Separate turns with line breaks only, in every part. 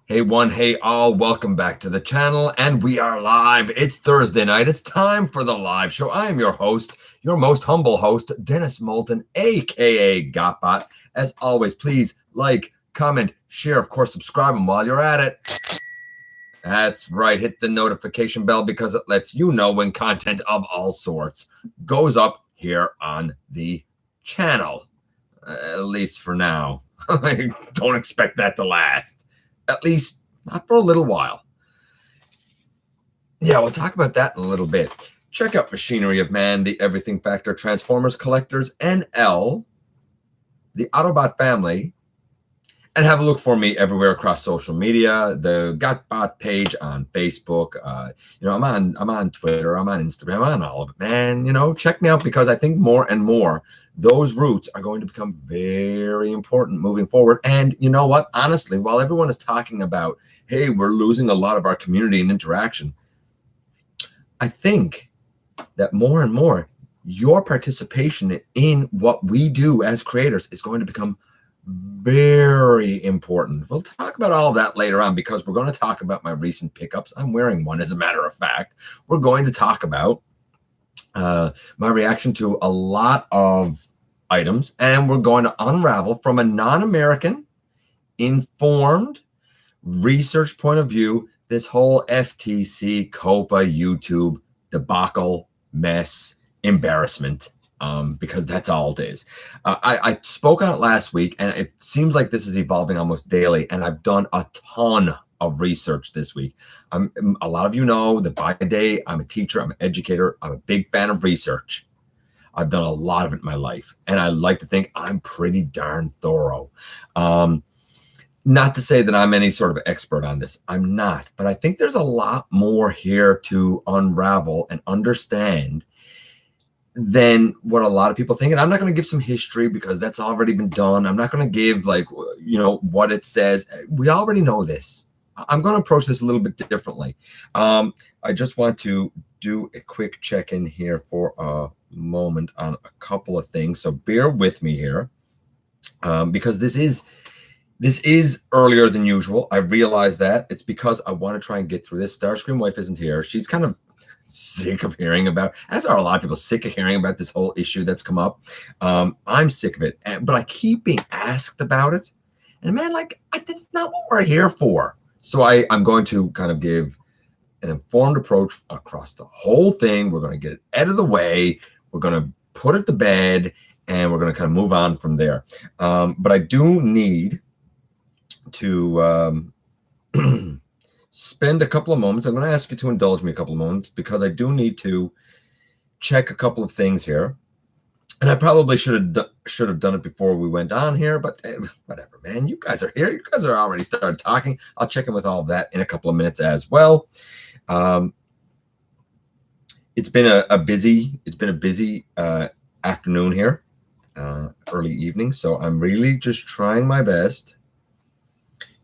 Hey one, hey all, welcome back to the channel, and we are live. It's Thursday night. It's time for the live show. I am your host, your most humble host, Dennis Moulton, aka Gotbot. As always, please like, comment, share, of course, subscribe, and while you're at it, that's right, hit the notification bell because it lets you know when content of all sorts goes up here on the channel. At least for now. I don't expect that to last. At least not for a little while. Yeah, we'll talk about that in a little bit. Check out Machinery of Man, the Everything Factor, Transformers Collectors, NL, the Autobot family, and have a look for me everywhere across social media. The Gotbot page on Facebook. I'm on Twitter. I'm on Instagram. I'm on all of it, man. Check me out because I think more and more those roots are going to become very important moving forward. And you know what? Honestly, while everyone is talking about, hey, we're losing a lot of our community and interaction, I think that more and more your participation in what we do as creators is going to become very important. We'll talk about all of that later on because we're going to talk about my recent pickups. I'm wearing one, as a matter of fact. We're going to talk about my reaction to a lot of items, and we're going to unravel from a non-American, informed, research point of view this whole FTC, COPA, YouTube debacle, mess, embarrassment. Because that's all it is. I spoke on it last week, and it seems like this is evolving almost daily, and I've done a ton of research this week. A lot of you know that by day, I'm a teacher, I'm an educator, I'm a big fan of research. I've done a lot of it in my life, and I like to think I'm pretty darn thorough. Not to say that I'm any sort of expert on this. I'm not, but I think there's a lot more here to unravel and understand than what a lot of people think. And I'm not going to give some history because that's already been done. I'm not going to give what it says. We already know this. I'm going to approach this a little bit differently. I just want to do a quick check-in here for a moment on a couple of things. So bear with me here because this is earlier than usual. I realize that. It's because I want to try and get through this. Starscream wife isn't here. She's kind of sick of hearing about, as are a lot of people, sick of hearing about this whole issue that's come up. I'm sick of it, but I keep being asked about it, and man, that's not what we're here for. So I'm going to kind of give an informed approach across the whole thing. We're going to get it out of the way. We're going to put it to bed, and we're going to kind of move on from there. But I do need to spend a couple of moments. I'm going to ask you to indulge me a couple of moments because I do need to check a couple of things here. And I probably should have done it before we went on here, but whatever, man. You guys are here. You guys are already started talking. I'll check in with all of that in a couple of minutes as well. It's been a busy afternoon here, early evening. So I'm really just trying my best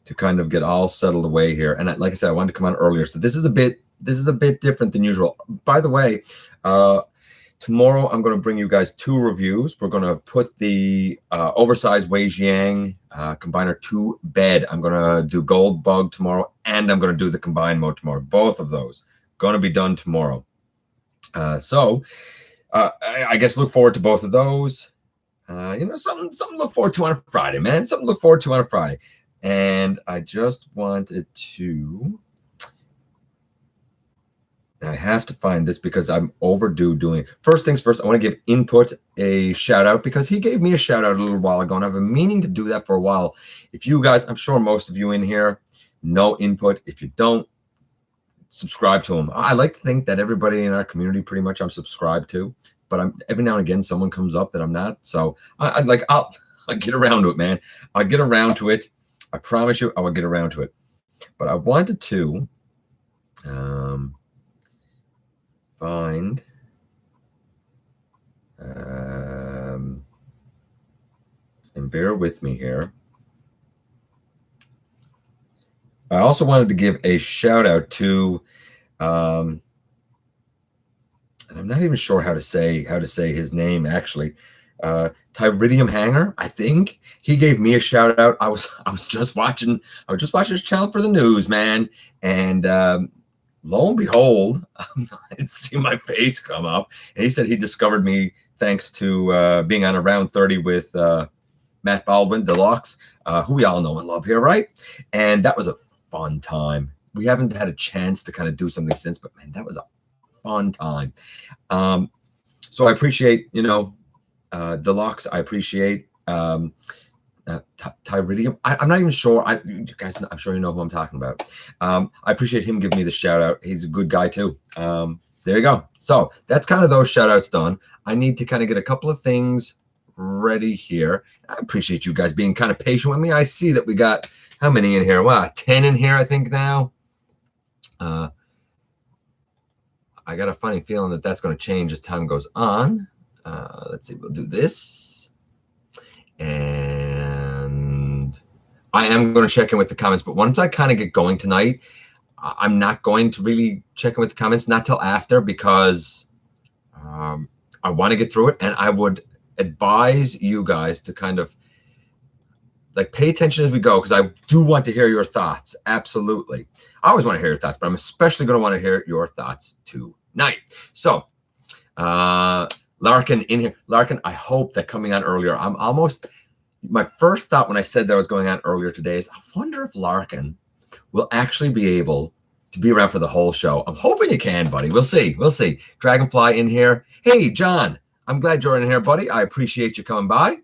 to kind of get all settled away here. And like I said, I wanted to come on earlier. So this is a bit different than usual. By the way, tomorrow I'm going to bring you guys two reviews. We're going to put the oversized Wei Jiang combiner to bed. I'm going to do Gold Bug tomorrow, and I'm going to do the combined mode tomorrow. Both of those going to be done tomorrow. So I guess look forward to both of those. Something to look forward to on a Friday, man. Something to look forward to on a Friday. And I just wanted to, I have to find this because I'm overdue doing, first things first, I want to give Input a shout out because he gave me a shout out a little while ago, and I've been meaning to do that for a while. If you guys, I'm sure most of you in here know Input. If you don't, subscribe to him. I like to think that everybody in our community pretty much I'm subscribed to, but every now and again someone comes up that I'm not. So I'll get around to it, man. I'll get around to it. I promise you I will get around to it. But I wanted to find and bear with me here. I also wanted to give a shout out to and I'm not even sure how to say his name actually. Tyridium Hanger, I think he gave me a shout out. I was just watching his channel for the news, man, and lo and behold, I didn't see my face come up, and he said he discovered me thanks to being on Around 30 with Matt Baldwin Deluxe, who we all know and love here, right? And that was a fun time. We haven't had a chance to kind of do something since, but man, that was a fun time. So I appreciate, Deluxe. I appreciate Tyridium. I'm not even sure. You guys, I'm sure you know who I'm talking about. I appreciate him giving me the shout out. He's a good guy too. There you go. So that's kind of those shout outs done. I need to kind of get a couple of things ready here. I appreciate you guys being kind of patient with me. I see that we got how many in here? Wow, 10 in here, I think now. I got a funny feeling that that's going to change as time goes on. Let's see, we'll do this. And I am going to check in with the comments, but once I kind of get going tonight, I'm not going to really check in with the comments, not till after, because I want to get through it. And I would advise you guys to kind of like pay attention as we go, because I do want to hear your thoughts. Absolutely. I always want to hear your thoughts, but I'm especially going to want to hear your thoughts tonight. So, Larkin in here. Larkin, I hope that coming on earlier, my first thought when I said that I was going on earlier today is, I wonder if Larkin will actually be able to be around for the whole show. I'm hoping you can, buddy. We'll see. Dragonfly in here. Hey, John, I'm glad you're in here, buddy. I appreciate you coming by.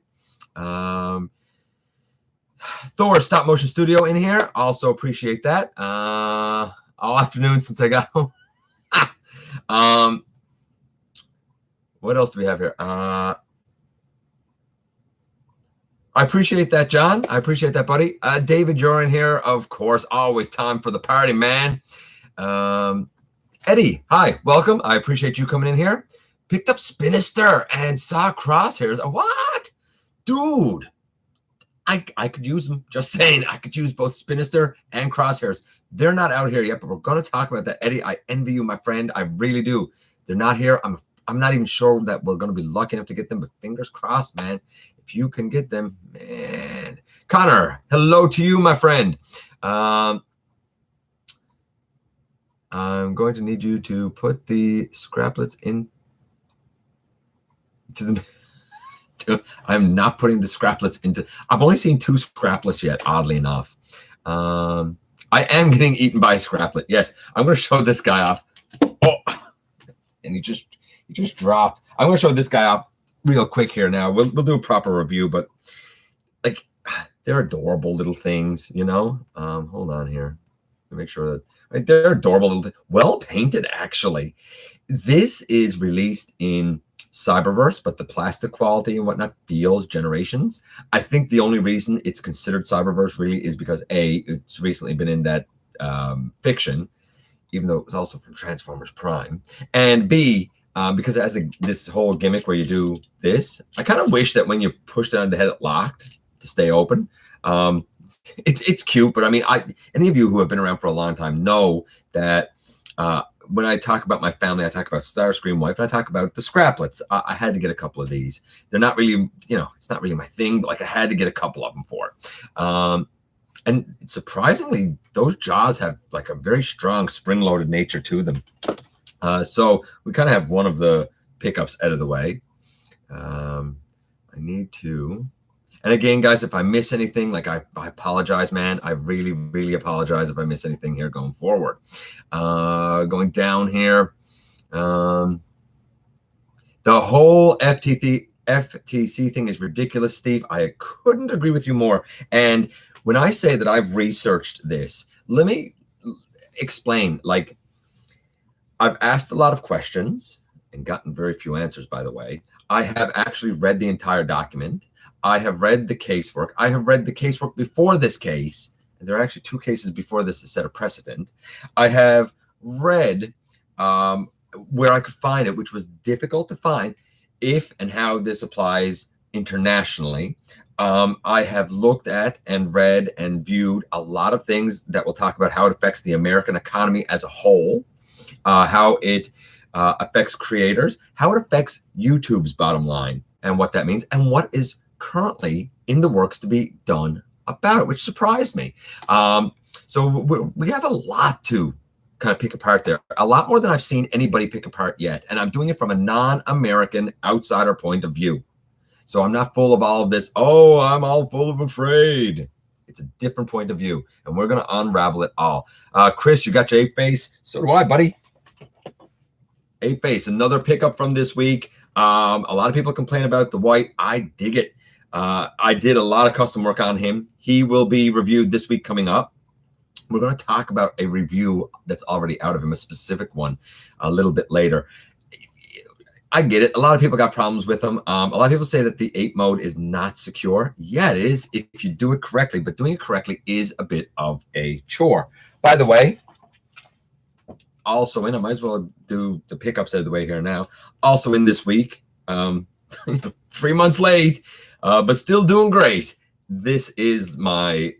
Thor Stop Motion Studio in here. Also appreciate that. All afternoon since I got home. What else do we have here? I appreciate that, John. I appreciate that, buddy. David, you're in here. Of course, always time for the party, man. Eddie, hi, welcome. I appreciate you coming in here. Picked up Spinister and saw Crosshairs. What? Dude, I could use them. Just saying, I could use both Spinister and Crosshairs. They're not out here yet, but we're going to talk about that. Eddie, I envy you, my friend. I really do. They're not here. I'm not even sure that we're going to be lucky enough to get them, but fingers crossed, man. If you can get them, man. Connor, hello to you, my friend. I'm going to need you to put the scraplets in to the... I'm not putting the scraplets into... I've only seen 2 scraplets yet, oddly enough. I am getting eaten by a scraplet. Yes, I'm going to show this guy off. Oh, and he just dropped. I'm going to show this guy off real quick here now. We'll do a proper review, but like they're adorable little things, Hold on here. Make sure that right, they're adorable little well painted, actually. This is released in Cyberverse, but the plastic quality and whatnot feels Generations. I think the only reason it's considered Cyberverse really is because A, it's recently been in that fiction, even though it was also from Transformers Prime, and B, because it has this whole gimmick where you do this. I kind of wish that when you push down the head, it locked to stay open. It's cute, but I mean, any of you who have been around for a long time know that when I talk about my family, I talk about Starscream Wife, and I talk about the scraplets. I had to get a couple of these. They're not really, it's not really my thing, but like I had to get a couple of them for it. And surprisingly, those jaws have like a very strong spring-loaded nature to them. So we kind of have one of the pickups out of the way. I need to... And again, guys, if I miss anything, like I apologize, man. I really, really apologize if I miss anything here going forward. Going down here, the whole FTC thing is ridiculous, Steve. I couldn't agree with you more. And when I say that I've researched this, let me explain. Like, I've asked a lot of questions and gotten very few answers, by the way. I have actually read the entire document. I have read the casework. I have read the casework before this case. And there are actually 2 cases before this to set a precedent. I have read where I could find it, which was difficult to find, if and how this applies internationally. I have looked at and read and viewed a lot of things that will talk about how it affects the American economy as a whole, how it affects creators, how it affects YouTube's bottom line and what that means and what is currently in the works to be done about it, which surprised me. So we have a lot to kind of pick apart there, a lot more than I've seen anybody pick apart yet. And I'm doing it from a non-American outsider point of view. So I'm not full of all of this, oh, I'm all full of afraid. It's a different point of view, and we're going to unravel it all. Chris, you got your ape face? So do I, buddy. Ape face, another pickup from this week. A lot of people complain about the white. I dig it. I did a lot of custom work on him. He will be reviewed this week coming up. We're going to talk about a review that's already out of him, a specific one, a little bit later. I get it. A lot of people got problems with them. A lot of people say that the ape mode is not secure. Yeah, it is if you do it correctly, but doing it correctly is a bit of a chore. By the way, also in, I might as well do the pickups out of the way here now. Also in this week, 3 months late, but still doing great. This is my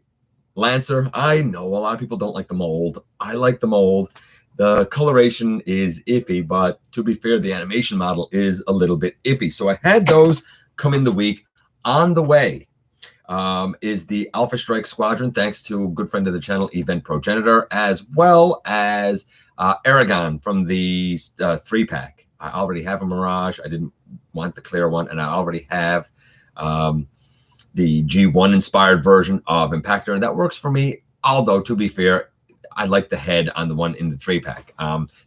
Lancer. I know a lot of people don't like the mold. I like the mold. The coloration is iffy, but to be fair, the animation model is a little bit iffy. So I had those come in the week. On the way is the Alpha Strike Squadron, thanks to a good friend of the channel, Event Progenitor, as well as Aragon from the 3-pack. I already have a Mirage. I didn't want the clear one, and I already have the G1-inspired version of Impactor, and that works for me, although, to be fair, I like the head on the one in the 3-pack.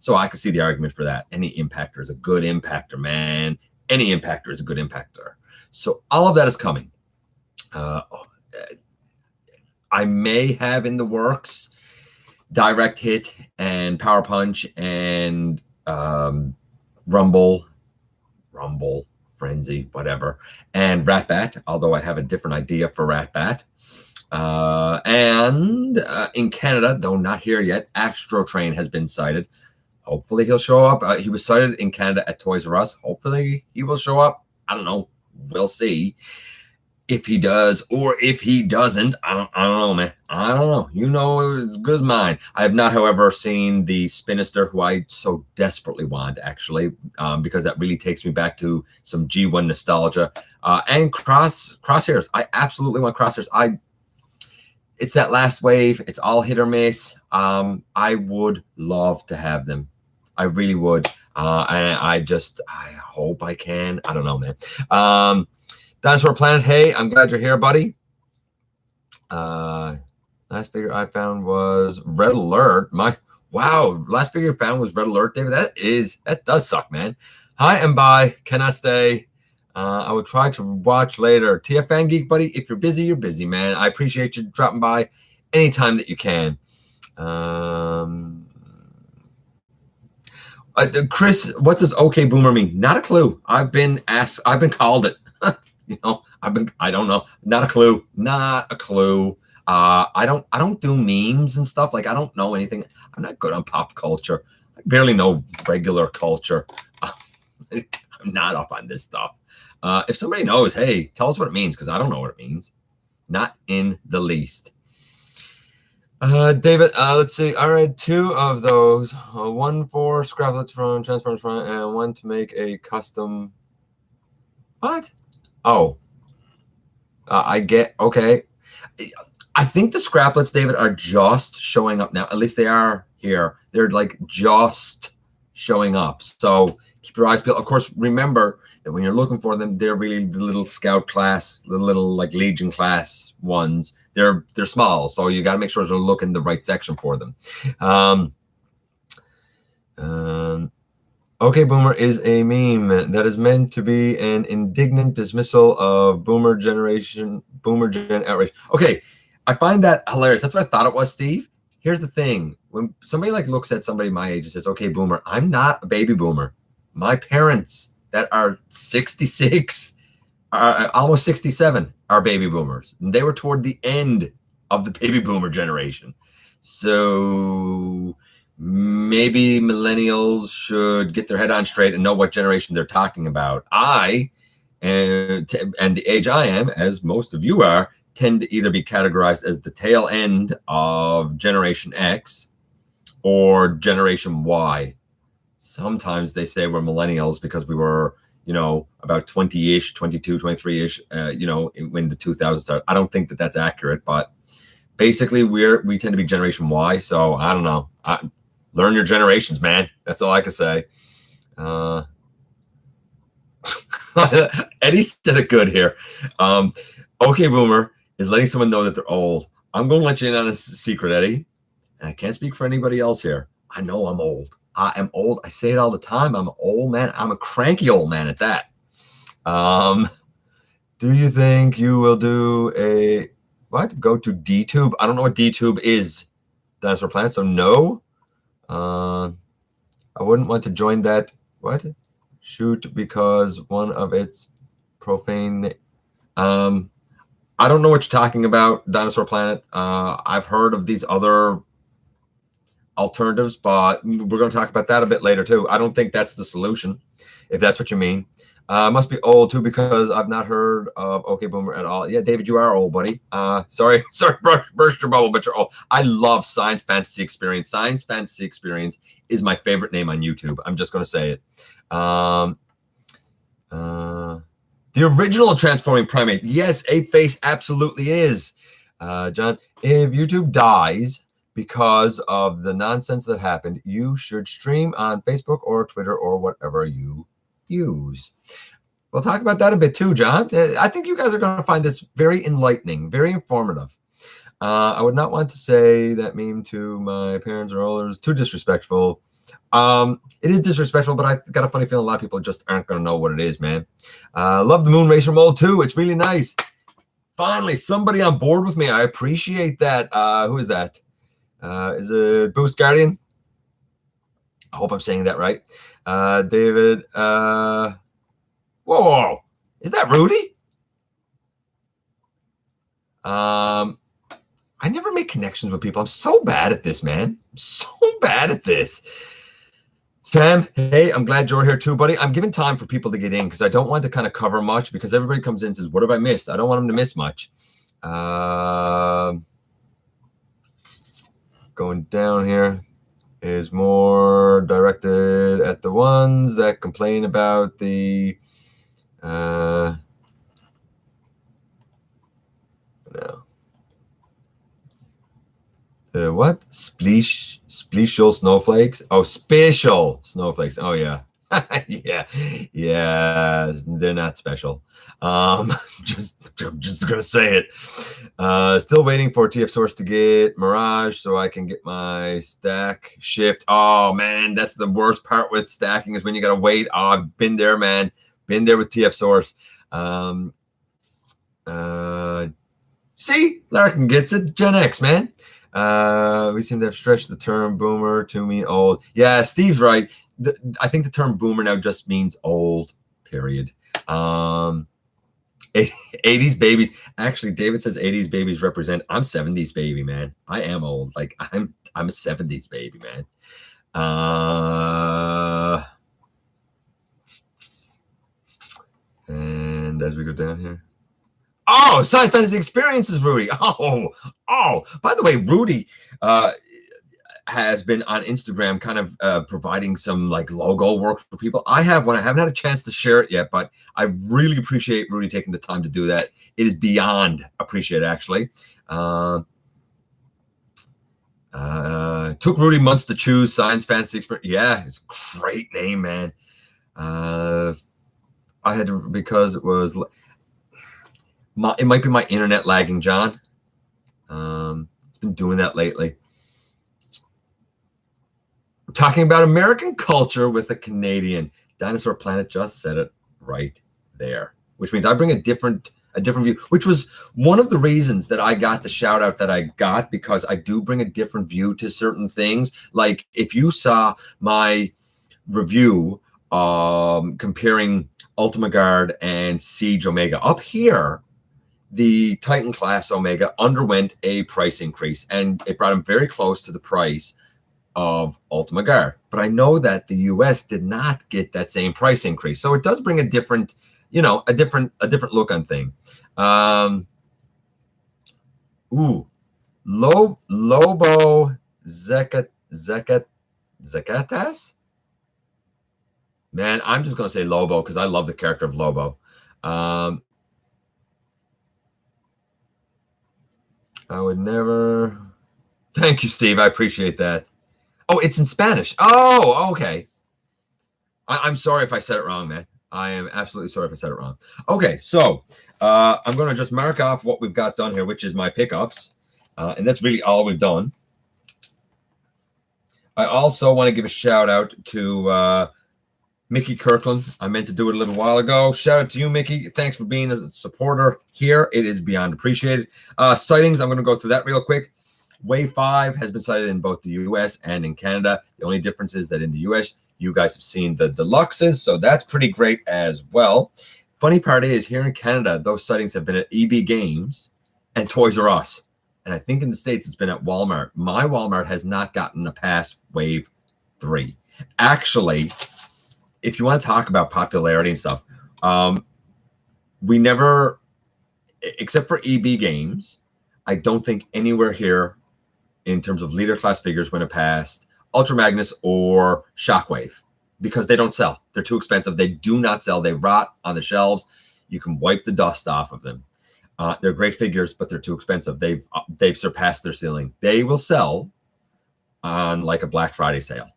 So I could see the argument for that. Any Impactor is a good Impactor, man. Any Impactor is a good Impactor. So all of that is coming. I may have in the works Direct Hit and Power Punch and Rumble, Frenzy, whatever, and Ratbat, although I have a different idea for Ratbat. And in Canada, though not here yet, Astro Train has been sighted. Hopefully he'll show up. He was sighted in Canada at Toys R Us. Hopefully he will show up. I don't know. We'll see if he does or if he doesn't. I don't know, man. I don't know. You know as good as mine. I have not, however, seen the Spinister, who I so desperately want, actually, because that really takes me back to some G1 nostalgia. And Crosshairs. I absolutely want Crosshairs. It's that last wave. It's all hit or miss. I would love to have them. I really would. I hope I can. I don't know, man. Dinosaur Planet, hey, I'm glad you're here, buddy. Last figure I found was Red Alert. Last figure I found was Red Alert, David. That does suck, man. Hi, and bye. Cannot stay. I will try to watch later. TFN Geek, buddy, if you're busy, man. I appreciate you dropping by anytime that you can. Chris, what does OK Boomer mean? Not a clue. I've been asked. I've been called it. I don't know. Not a clue. I don't do memes and stuff. Like, I don't know anything. I'm not good on pop culture. I barely know regular culture. I'm not up on this stuff. If somebody knows, hey, tell us what it means, because I don't know what it means. Not in the least. David, let's see. I read 2 of those. One for scraplets from Transformers Front, and one to make a custom. What? Oh. I get, okay. I think the scraplets, David, are just showing up now. At least they are here. They're like just showing up. So keep your eyes peeled. Of course, remember that when you're looking for them, they're really the little scout class, the little like Legion class ones. They're small, so you got to make sure to look in the right section for them. OK Boomer is a meme that is meant to be an indignant dismissal of Boomer Gen outrage. Okay, I find that hilarious. That's what I thought it was, Steve. Here's the thing. When somebody like looks at somebody my age and says, OK Boomer, I'm not a baby boomer. My parents that are 66, almost 67, are baby boomers. And they were toward the end of the baby boomer generation. So maybe millennials should get their head on straight and know what generation they're talking about. I, and the age I am, as most of you are, tend to either be categorized as the tail end of Generation X or Generation Y. Sometimes they say we're millennials because we were, about 20-ish, 22, 23-ish, when the 2000s started. I don't think that that's accurate, but basically we tend to be Generation Y. So I don't know. Learn your generations, man. That's all I can say. Eddie said it good here. Okay, Boomer is letting someone know that they're old. I'm going to let you in on a secret, Eddie. And I can't speak for anybody else here. I know I'm old. I am old. I say it all the time. I'm an old man. I'm a cranky old man at that. Do you think you will do a what? Go to DTube? I don't know what DTube is. Dinosaur Planet. So no. I wouldn't want to join that. What? Shoot, because one of its profane. I don't know what you're talking about, Dinosaur Planet. I've heard of these other alternatives, but we're going to talk about that a bit later too. I don't think that's the solution, if that's what you mean. Must be old too, because I've not heard of OK Boomer at all. Yeah, David, you are old, buddy. Sorry, burst your bubble, but you're old. I love Science Fantasy Experience. Science Fantasy Experience is my favorite name on YouTube. I'm just going to say it. The original Transforming Primate. Yes, Ape Face absolutely is. John, if YouTube dies because of the nonsense that happened, you should stream on Facebook or Twitter or whatever you use. We'll talk about that a bit too, John. I think you guys are going to find this very enlightening, very informative. I would not want to say that meme to my parents or elders. Too disrespectful. It is disrespectful, but I got a funny feeling a lot of people just aren't going to know what it is, man. Love the Moon Racer mold too. It's really nice. Finally, somebody on board with me. I appreciate that. Who is that? Is it Boost Guardian? I hope I'm saying that right. David. Whoa. Is that Rudy? I never make connections with people. I'm so bad at this, man. I'm so bad at this. Sam, hey, I'm glad you're here too, buddy. I'm giving time for people to get in because I don't want to kind of cover much because everybody comes in and says, what have I missed? I don't want them to miss much. Going down here is more directed at the ones that complain about the no. The what? Splishal snowflakes? Oh, spatial snowflakes. Oh, yeah. yeah. They're not special. I'm just gonna say it. Still waiting for TF Source to get Mirage so I can get my stack shipped. Oh man, that's the worst part with stacking is when you gotta wait. Oh, I've been there, man. Been there with TF Source. See, Larkin gets it. Gen X, man. We seem to have stretched the term boomer to mean old. Yeah, Steve's right. I think the term boomer now just means old, period. 80s babies. Actually, David says 80s babies represent. I'm 70s baby, man. I am old. Like I'm a 70s baby, man. And as we go down here. Oh, Science Fantasy Experiences, Rudy. Oh. By the way, Rudy has been on Instagram kind of providing some like logo work for people. I have one. I haven't had a chance to share it yet, but I really appreciate Rudy taking the time to do that. It is beyond appreciated, actually. Took Rudy months to choose Science Fantasy Experience. Yeah, it's a great name, man. I had to, because it was... it might be my internet lagging, John. It's been doing that lately. We're talking about American culture with a Canadian. Dinosaur Planet just said it right there, which means I bring a different view, which was one of the reasons that I got the shout out that I got, because I do bring a different view to certain things. Like if you saw my review comparing Ultima Guard and Siege Omega up here, the Titan class Omega underwent a price increase, and it brought him very close to the price of Ultima Guard. But I know that the US did not get that same price increase, so it does bring a different, a different look on thing. Lobo Zekatas Man, I'm just going to say Lobo because I love the character of Lobo. I would never. Thank you, Steve. I appreciate that. Oh, it's in Spanish. Oh, okay. I'm sorry if I said it wrong, man. I am absolutely sorry if I said it wrong. Okay, so I'm going to just mark off what we've got done here, which is my pickups. And that's really all we've done. I also want to give a shout out to Mickey Kirkland. I meant to do it a little while ago. Shout out to you, Mickey. Thanks for being a supporter here. It is beyond appreciated. Sightings, I'm going to go through that real quick. Wave 5 has been sighted in both the U.S. and in Canada. The only difference is that in the U.S., you guys have seen the deluxes, so that's pretty great as well. Funny part is, here in Canada, those sightings have been at EB Games and Toys R Us. And I think in the States, it's been at Walmart. My Walmart has not gotten a pass Wave 3. Actually, if you want to talk about popularity and stuff, we never, except for EB Games, I don't think anywhere here in terms of leader class figures went past Ultra Magnus or Shockwave because they don't sell. They're too expensive. They do not sell. They rot on the shelves. You can wipe the dust off of them. They're great figures, but they're too expensive. They've surpassed their ceiling. They will sell on like a Black Friday sale.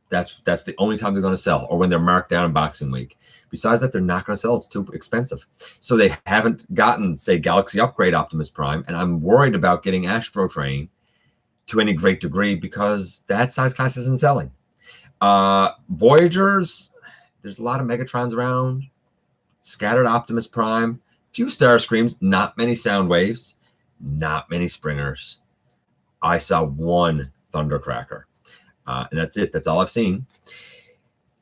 That's the only time they're going to sell, or when they're marked down in Boxing Week. Besides that, they're not going to sell. It's too expensive. So they haven't gotten, say, Galaxy Upgrade Optimus Prime, and I'm worried about getting Astro Train to any great degree because that size class isn't selling. Voyagers, there's a lot of Megatrons around. Scattered Optimus Prime, few Starscreams, not many Soundwaves, not many Springers. I saw one Thundercracker. And that's it. That's all I've seen.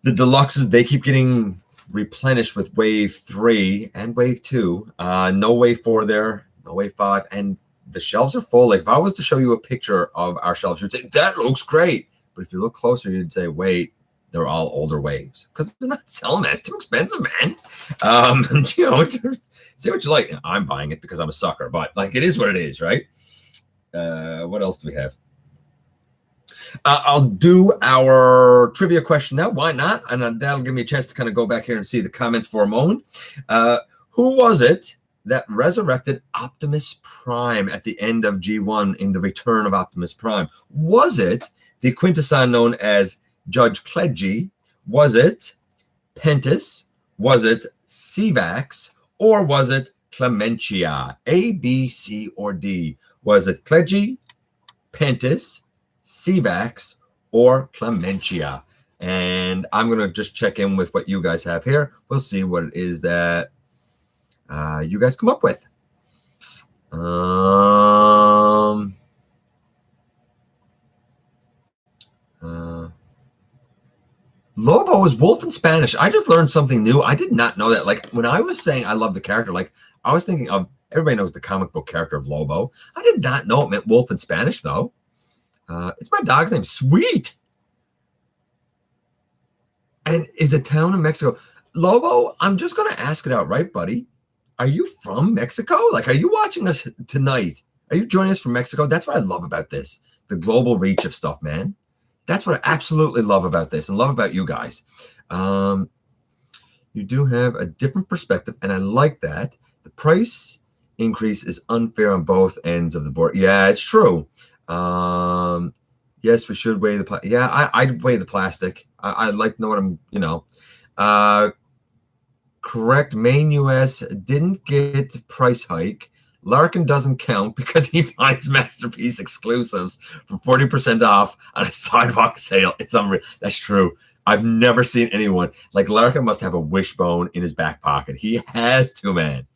The deluxes, they keep getting replenished with Wave 3 and Wave 2. No Wave 4 there, no Wave 5. And the shelves are full. Like if I was to show you a picture of our shelves, you'd say, that looks great. But if you look closer, you'd say, wait, they're all older waves. Because they're not selling that. It's too expensive, man. You know, say what you like. I'm buying it because I'm a sucker. But like it is what it is, right? What else do we have? I'll do our trivia question now. Why not? And that'll give me a chance to kind of go back here and see the comments for a moment. Who was it that resurrected Optimus Prime at the end of G1 in the Return of Optimus Prime? Was it the Quintesson known as Judge Kledji? Was it Pentis? Was it Sevax? Or was it Clementia? A, B, C, or D? Was it Kledji, Pentis, Sevax, or Clementia? And I'm going to just check in with what you guys have here. We'll see what it is that you guys come up with. Lobo is wolf in Spanish. I just learned something new. I did not know that. Like when I was saying I love the character, like I was thinking of, everybody knows the comic book character of Lobo. I did not know it meant wolf in Spanish though. It's my dog's name. Sweet. And is a town in Mexico. Lobo, I'm just going to ask it out, right, buddy? Are you from Mexico? Like, are you watching us tonight? Are you joining us from Mexico? That's what I love about this. The global reach of stuff, man. That's what I absolutely love about this and love about you guys. You do have a different perspective, and I like that. The price increase is unfair on both ends of the board. Yeah, it's true. Yes, we should weigh the yeah, I'd weigh the plastic. I'd like to know what I'm, you know. Correct. Main US didn't get price hike. Larkin doesn't count because he finds Masterpiece exclusives for 40% off on a sidewalk sale. It's unreal. That's true. I've never seen anyone like Larkin. Must have a wishbone in his back pocket. He has to, man.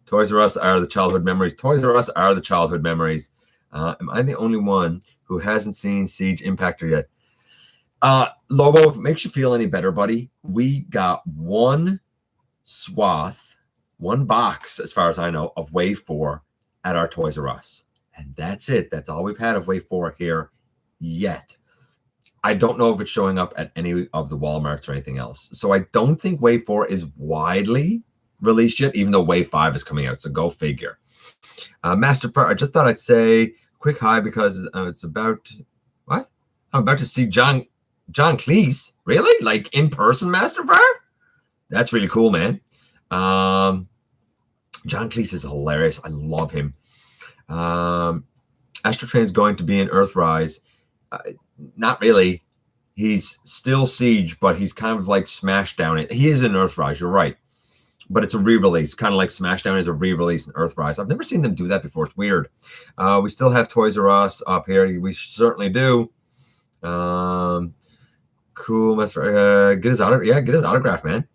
Toys R Us are the childhood memories. Toys R Us are the childhood memories. Am I the only one who hasn't seen Siege Impactor yet? Lobo, if it makes you feel any better, buddy, we got one swath, one box, as far as I know, of Wave 4 at our Toys R Us. And that's it. That's all we've had of Wave 4 here yet. I don't know if it's showing up at any of the Walmarts or anything else. So I don't think Wave 4 is widely released yet, even though Wave 5 is coming out. So go figure. Master Fire, I just thought I'd say quick hi because it's about what? I'm about to see John John Cleese, really? Like in person, Master Fire? That's really cool, man. John Cleese is hilarious. I love him. Astro Train is going to be in Earthrise. Not really. He's still Siege, but he's kind of like Smashdown. He is in Earthrise, you're right. But it's a re-release, kind of like Smashdown is a re-release in Earthrise. I've never seen them do that before. It's weird. We still have Toys R Us up here. We certainly do. Cool. Get his autograph. Yeah, get his autograph, man.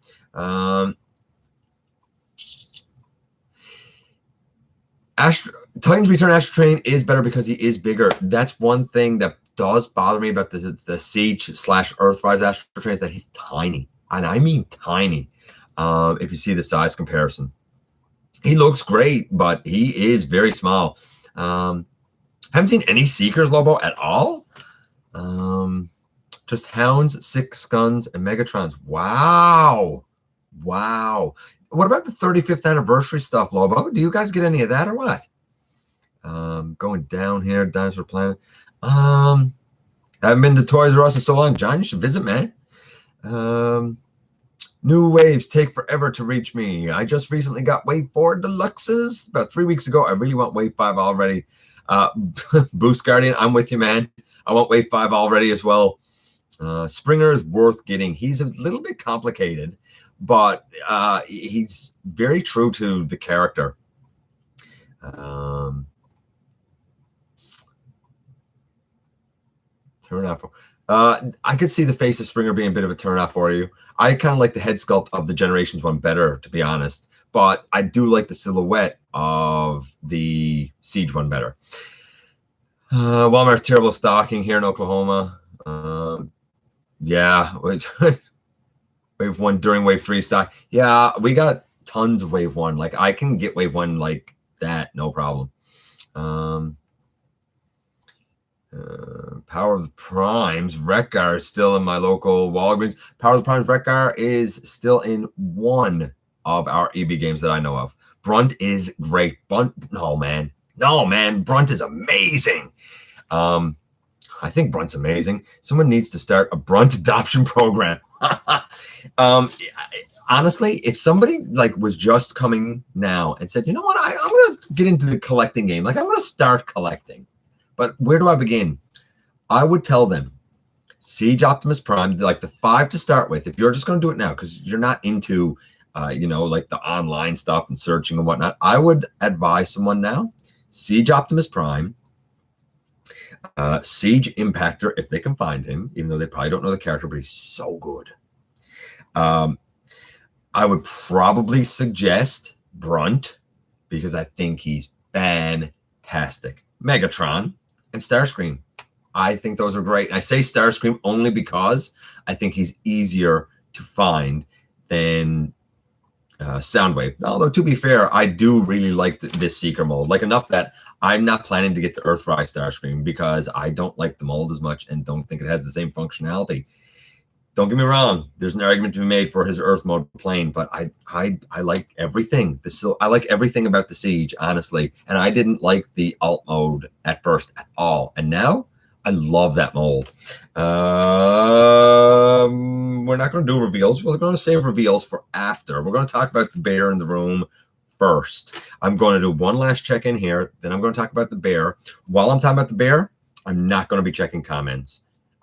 Titans Return Astro Train is better because he is bigger. That's one thing that does bother me about the Siege / Earthrise Astro Train is that he's tiny. And I mean tiny. If you see the size comparison. He looks great, but he is very small. Haven't seen any Seekers, Lobo, at all. Just Hounds, Six Guns, and Megatrons. Wow. Wow. What about the 35th anniversary stuff, Lobo? Do you guys get any of that or what? Going down here, Dinosaur Planet. Haven't been to Toys R Us in so long. John, you should visit, man. New waves take forever to reach me. I just recently got Wave 4 Deluxes about 3 weeks ago. I really want Wave 5 already. Boost Guardian, I'm with you, man. I want Wave 5 already as well. Springer is worth getting. He's a little bit complicated, but he's very true to the character. Turn off. I could see the face of Springer being a bit of a turnoff for you. I kind of like the head sculpt of the Generations one better, to be honest. But I do like the silhouette of the Siege one better. Walmart's terrible stocking here in Oklahoma. Yeah. Wave 1 during Wave 3 stock. Yeah, we got tons of Wave 1. Like, I can get Wave 1 like that, no problem. Power of the Primes. Wreck-Gar is still in my local Walgreens. Power of the Primes Wreck-Gar is still in one of our EB games that I know of. Brunt is great. No, man. Brunt is amazing. I think Brunt's amazing. Someone needs to start a Brunt adoption program. Honestly, if somebody like was just coming now and said, you know what, I'm going to get into the collecting game. Like, I'm going to start collecting. But where do I begin? I would tell them Siege Optimus Prime, like the 5 to start with. If you're just going to do it now because you're not into, like the online stuff and searching and whatnot, I would advise someone now Siege Optimus Prime, Siege Impactor, if they can find him, even though they probably don't know the character, but he's so good. I would probably suggest Brunt because I think he's fantastic. Megatron and Starscream. I think those are great. I say Starscream only because I think he's easier to find than Soundwave. Although, to be fair, I do really like this Seeker mold. Like, enough that I'm not planning to get the Earthrise Starscream because I don't like the mold as much and don't think it has the same functionality. Don't get me wrong. There's an argument to be made for his Earth mode plane, but I like everything. I like everything about the Siege, honestly. And I didn't like the alt mode at first at all. And now I love that mold. We're not going to do reveals. We're going to save reveals for after. We're going to talk about the bear in the room first. I'm going to do one last check-in here. Then I'm going to talk about the bear. While I'm talking about the bear, I'm not going to be checking comments.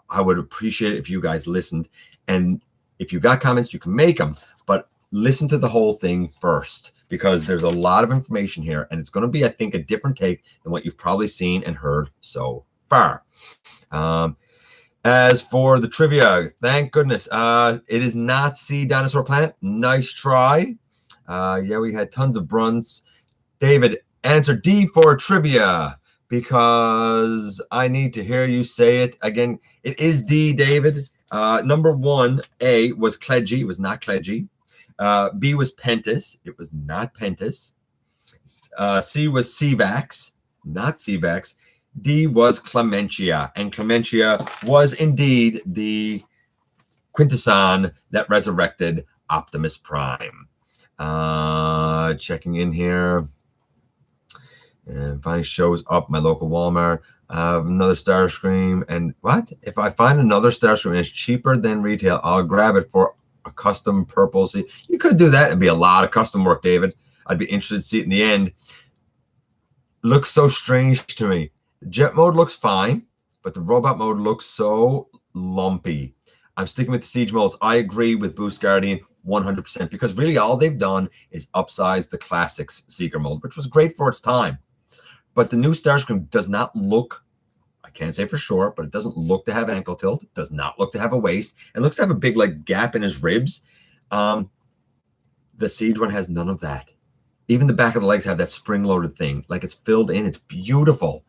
I would appreciate it if you guys listened. And if you got comments, you can make them. But listen to the whole thing first, because there's a lot of information here. And it's going to be, I think, a different take than what you've probably seen and heard so far. As for the trivia, thank goodness. It is not C Dinosaur Planet. Nice try. Yeah, we had tons of Brunts. David, answer D for trivia, because I need to hear you say it again. It is D, David. Number 1, A, was Kledgy. It was not Kledgy. B was Pentis. It was not Pentis. C was Sevax. Not Sevax. D was Clementia. And Clementia was indeed the Quintesson that resurrected Optimus Prime. Checking in here. And finally shows up my local Walmart. Another Starscream. And what? If I find another Starscream and it's cheaper than retail, I'll grab it for a custom purple. See, you could do that. It'd be a lot of custom work, David. I'd be interested to see it in the end. Looks so strange to me. The jet mode looks fine, but the robot mode looks so lumpy. I'm sticking with the siege modes. I agree with Boost Guardian 100% because really all they've done is upsize the classics Seeker mode, which was great for its time. But the new Starscream does not look, I can't say for sure, but it doesn't look to have ankle tilt. It does not look to have a waist. It looks to have a big like gap in his ribs. The siege one has none of that. Even the back of the legs have that spring-loaded thing. Like it's filled in. It's beautiful.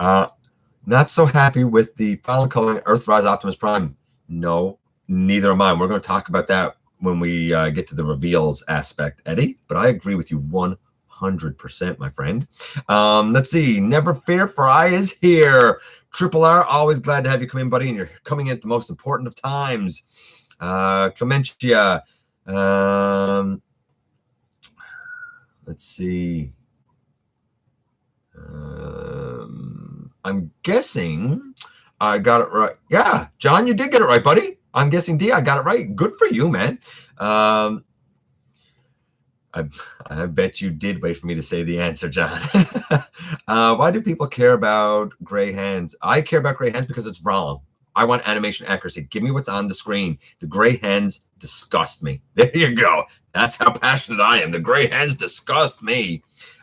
Not so happy with the final coloring Earthrise Optimus Prime. No, neither am I. We're going to talk about that when we get to the reveals aspect, Eddie. But I agree with you 100%, my friend. Let's see. Never Fear, for I is here. Triple R, always glad to have you come in, buddy. And you're coming in at the most important of times. Clementia. Let's see. I'm guessing I got it right. Yeah, John, you did get it right, buddy. I'm guessing D, I got it right. Good for you, man. I bet you did wait for me to say the answer, John. Why do people care about gray hands? I care about gray hands because it's wrong. I want animation accuracy. Give me what's on the screen. The gray hands disgust me. There you go. That's how passionate I am. The gray hands disgust me.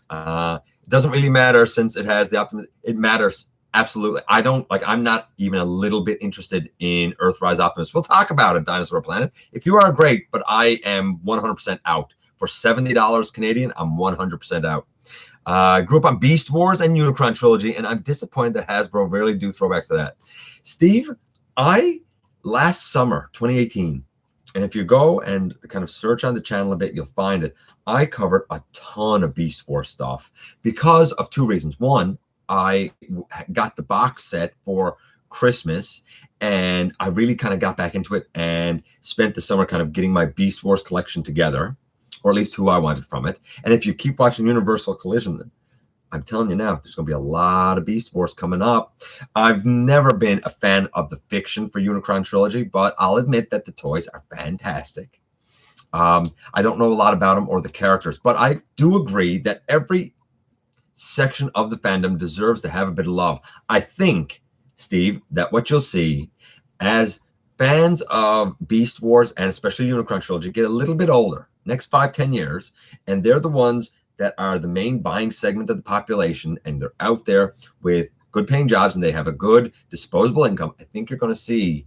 It doesn't really matter since it has the Optimus. It matters. Absolutely. I don't like, I'm not even a little bit interested in Earthrise Optimus. We'll talk about it, Dinosaur Planet. If you are great, but I am 100% out. For $70 Canadian, I'm 100% out. Grew up on Beast Wars and Unicron Trilogy, and I'm disappointed that Hasbro rarely do throwbacks to that. Steve, last summer, 2018, and if you go and kind of search on the channel a bit, you'll find it. I covered a ton of Beast Wars stuff because of two reasons. One, I got the box set for Christmas, and I really kind of got back into it and spent the summer kind of getting my Beast Wars collection together, or at least who I wanted from it. And if you keep watching Universal Collision, I'm telling you now, there's going to be a lot of Beast Wars coming up. I've never been a fan of the fiction for Unicron Trilogy, but I'll admit that the toys are fantastic. I don't know a lot about them or the characters, but I do agree that every section of the fandom deserves to have a bit of love. I think, Steve, that what you'll see as fans of Beast Wars and especially Unicron Trilogy get a little bit older, next 5-10 years, and they're the ones that are the main buying segment of the population, and they're out there with good paying jobs and they have a good disposable income. I think you're going to see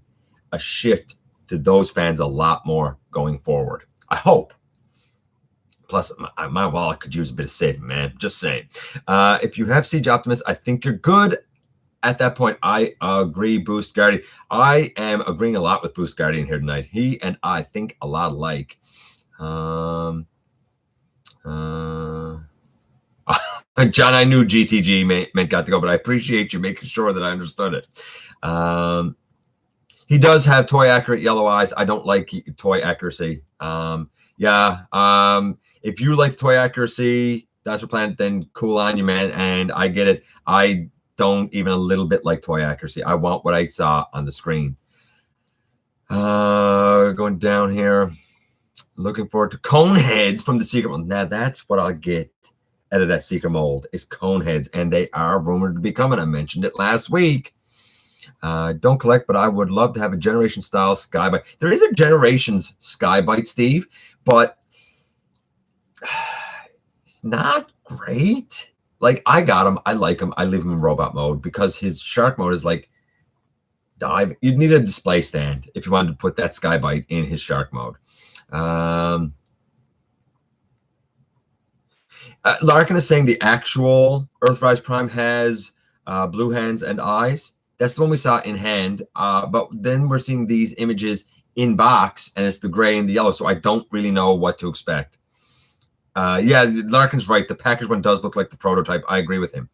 a shift to those fans a lot more going forward. I hope. Plus, my wallet could use a bit of saving, man. Just saying. If you have Siege Optimus, I think you're good. At that point, I agree, Boost Guardian. I am agreeing a lot with Boost Guardian here tonight. He and I think a lot alike. John, I knew GTG meant got to go, but I appreciate you making sure that I understood it. He does have toy accurate yellow eyes. I don't like toy accuracy. If you like toy accuracy, Dinosaur Planet, then cool on you, man. And I get it. I don't even a little bit like toy accuracy. I want what I saw on the screen. Going down here. Looking forward to cone heads from the Secret Mold. Now that's what I'll get out of that Secret Mold is cone heads, and they are rumored to be coming. I mentioned it last week. Don't collect, but I would love to have a Generation style Skybite. There is a Generations Skybite, Steve, but it's not great. Like, I got him. I like him. I leave him in robot mode because his shark mode is like dive. You'd need a display stand if you wanted to put that Skybite in his shark mode. Larkin is saying the actual Earthrise Prime has blue hands and eyes. That's the one we saw in hand. But then we're seeing these images in box, and it's the gray and the yellow. So I don't really know what to expect. Yeah, Larkin's right. The package one does look like the prototype. I agree with him.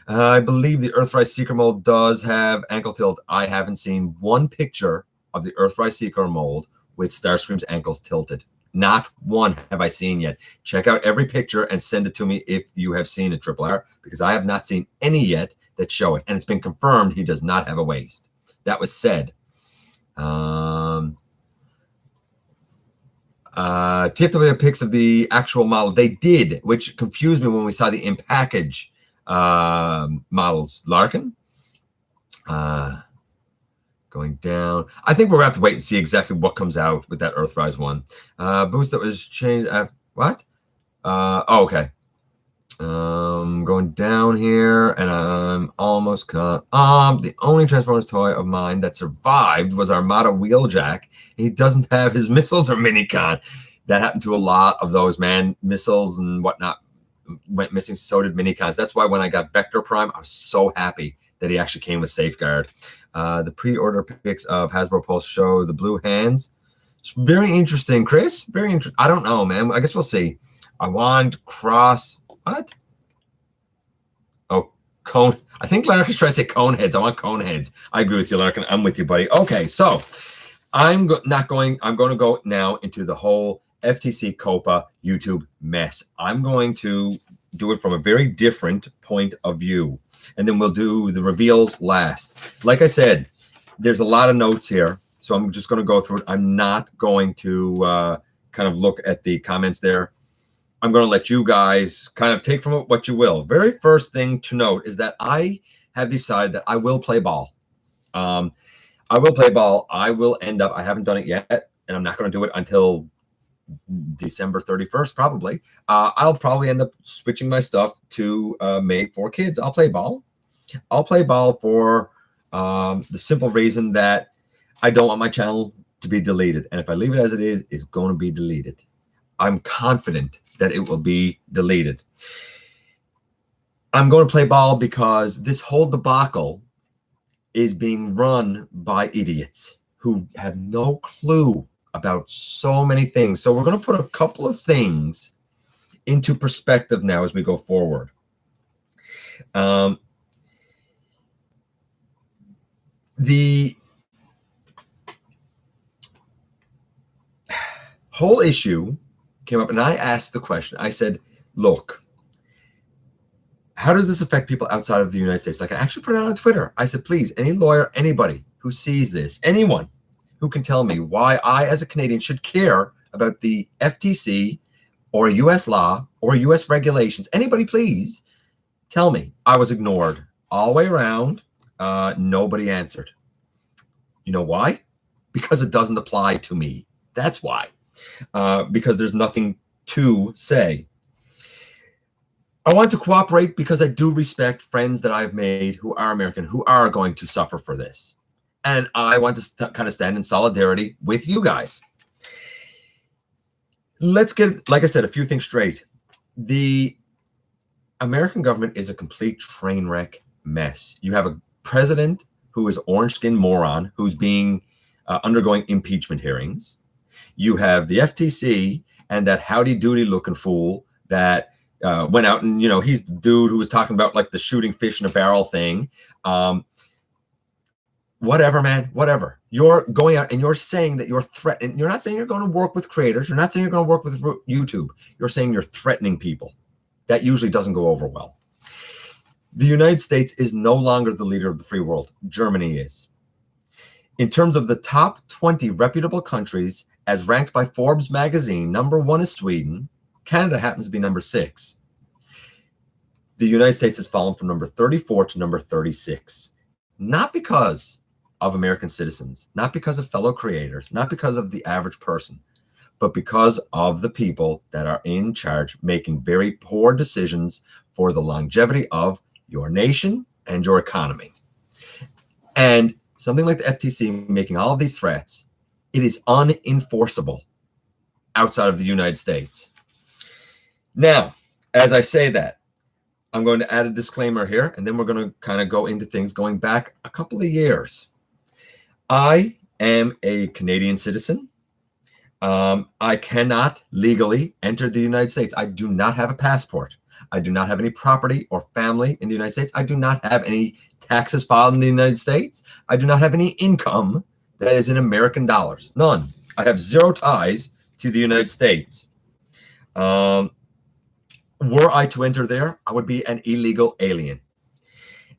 I believe the Earthrise Seeker mold does have ankle tilt. I haven't seen one picture of the Earthrise Seeker mold with Starscream's ankles tilted. Not one have I seen yet. Check out every picture and send it to me if you have seen it, Triple R, because I have not seen any yet that show it. And it's been confirmed he does not have a waist. That was said. TFW pics of the actual model. They did, which confused me when we saw the in-package models. Larkin. Going down. I think we're going to have to wait and see exactly what comes out with that Earthrise one. Boost that was changed. What? Oh, okay. Going down here, and I'm almost cut. The only Transformers toy of mine that survived was Armada Wheeljack. He doesn't have his missiles or Minicon. That happened to a lot of those, man. Missiles and whatnot went missing. So did Minicons. That's why when I got Vector Prime, I was so happy that he actually came with Safeguard. The pre-order pics of Hasbro Pulse show the blue hands. It's very interesting, Chris. Very interesting. I don't know, man. I guess we'll see. I want cross. What? Oh, cone. I think Larkin's trying to say cone heads. I want cone heads. I agree with you, Larkin. I'm with you, buddy. Okay, so I'm going to go now into the whole FTC Copa YouTube mess. I'm going to do it from a very different point of view, and then we'll do the reveals last. Like I said, there's a lot of notes here, so I'm just going to go through it. I'm not going to kind of look at the comments there. I'm going to let you guys kind of take from it what you will. Very first thing to note is that I have decided that I will play ball. I will play ball. I will end up, I haven't done it yet, and I'm not going to do it until December 31st, probably. I'll probably end up switching my stuff to Made for Kids. I'll play ball. I'll play ball for the simple reason that I don't want my channel to be deleted. And if I leave it as it is, it's going to be deleted. I'm confident that it will be deleted. I'm going to play ball because this whole debacle is being run by idiots who have no clue about so many things. So we're going to put a couple of things into perspective now as we go forward. The whole issue came up, and I asked the question. I said, look, how does this affect people outside of the United States? Like, I actually put it out on Twitter. I said, please, any lawyer, anybody who sees this, anyone who can tell me why I, as a Canadian, should care about the FTC or U.S. law or U.S. regulations. Anybody, please tell me. I was ignored all the way around. Nobody answered. You know why? Because it doesn't apply to me. That's why. Because there's nothing to say. I want to cooperate because I do respect friends that I've made who are American, who are going to suffer for this. And I want to kind of stand in solidarity with you guys. Let's get, like I said, a few things straight. The American government is a complete train wreck mess. You have a president who is orange-skinned moron who's being undergoing impeachment hearings. You have the FTC and that howdy-doody looking fool that went out and, you know, he's the dude who was talking about like the shooting fish in a barrel thing. Whatever, man, whatever. You're going out and you're saying that you're threatening. You're not saying you're going to work with creators. You're not saying you're going to work with YouTube. You're saying you're threatening people. That usually doesn't go over well. The United States is no longer the leader of the free world. Germany is. In terms of the top 20 reputable countries, as ranked by Forbes magazine, number 1 is Sweden. Canada happens to be number 6. The United States has fallen from number 34 to number 36. Not because of American citizens, not because of fellow creators, not because of the average person, but because of the people that are in charge making very poor decisions for the longevity of your nation and your economy. And something like the FTC making all of these threats, it is unenforceable outside of the United States. Now, as I say that, I'm going to add a disclaimer here, and then we're going to kind of go into things going back a couple of years. I am a Canadian citizen. I cannot legally enter the United States. I do not have a passport. I do not have any property or family in the United States. I do not have any taxes filed in the United States. I do not have any income that is in American dollars. None. I have zero ties to the United States. Were I to enter there, I would be an illegal alien.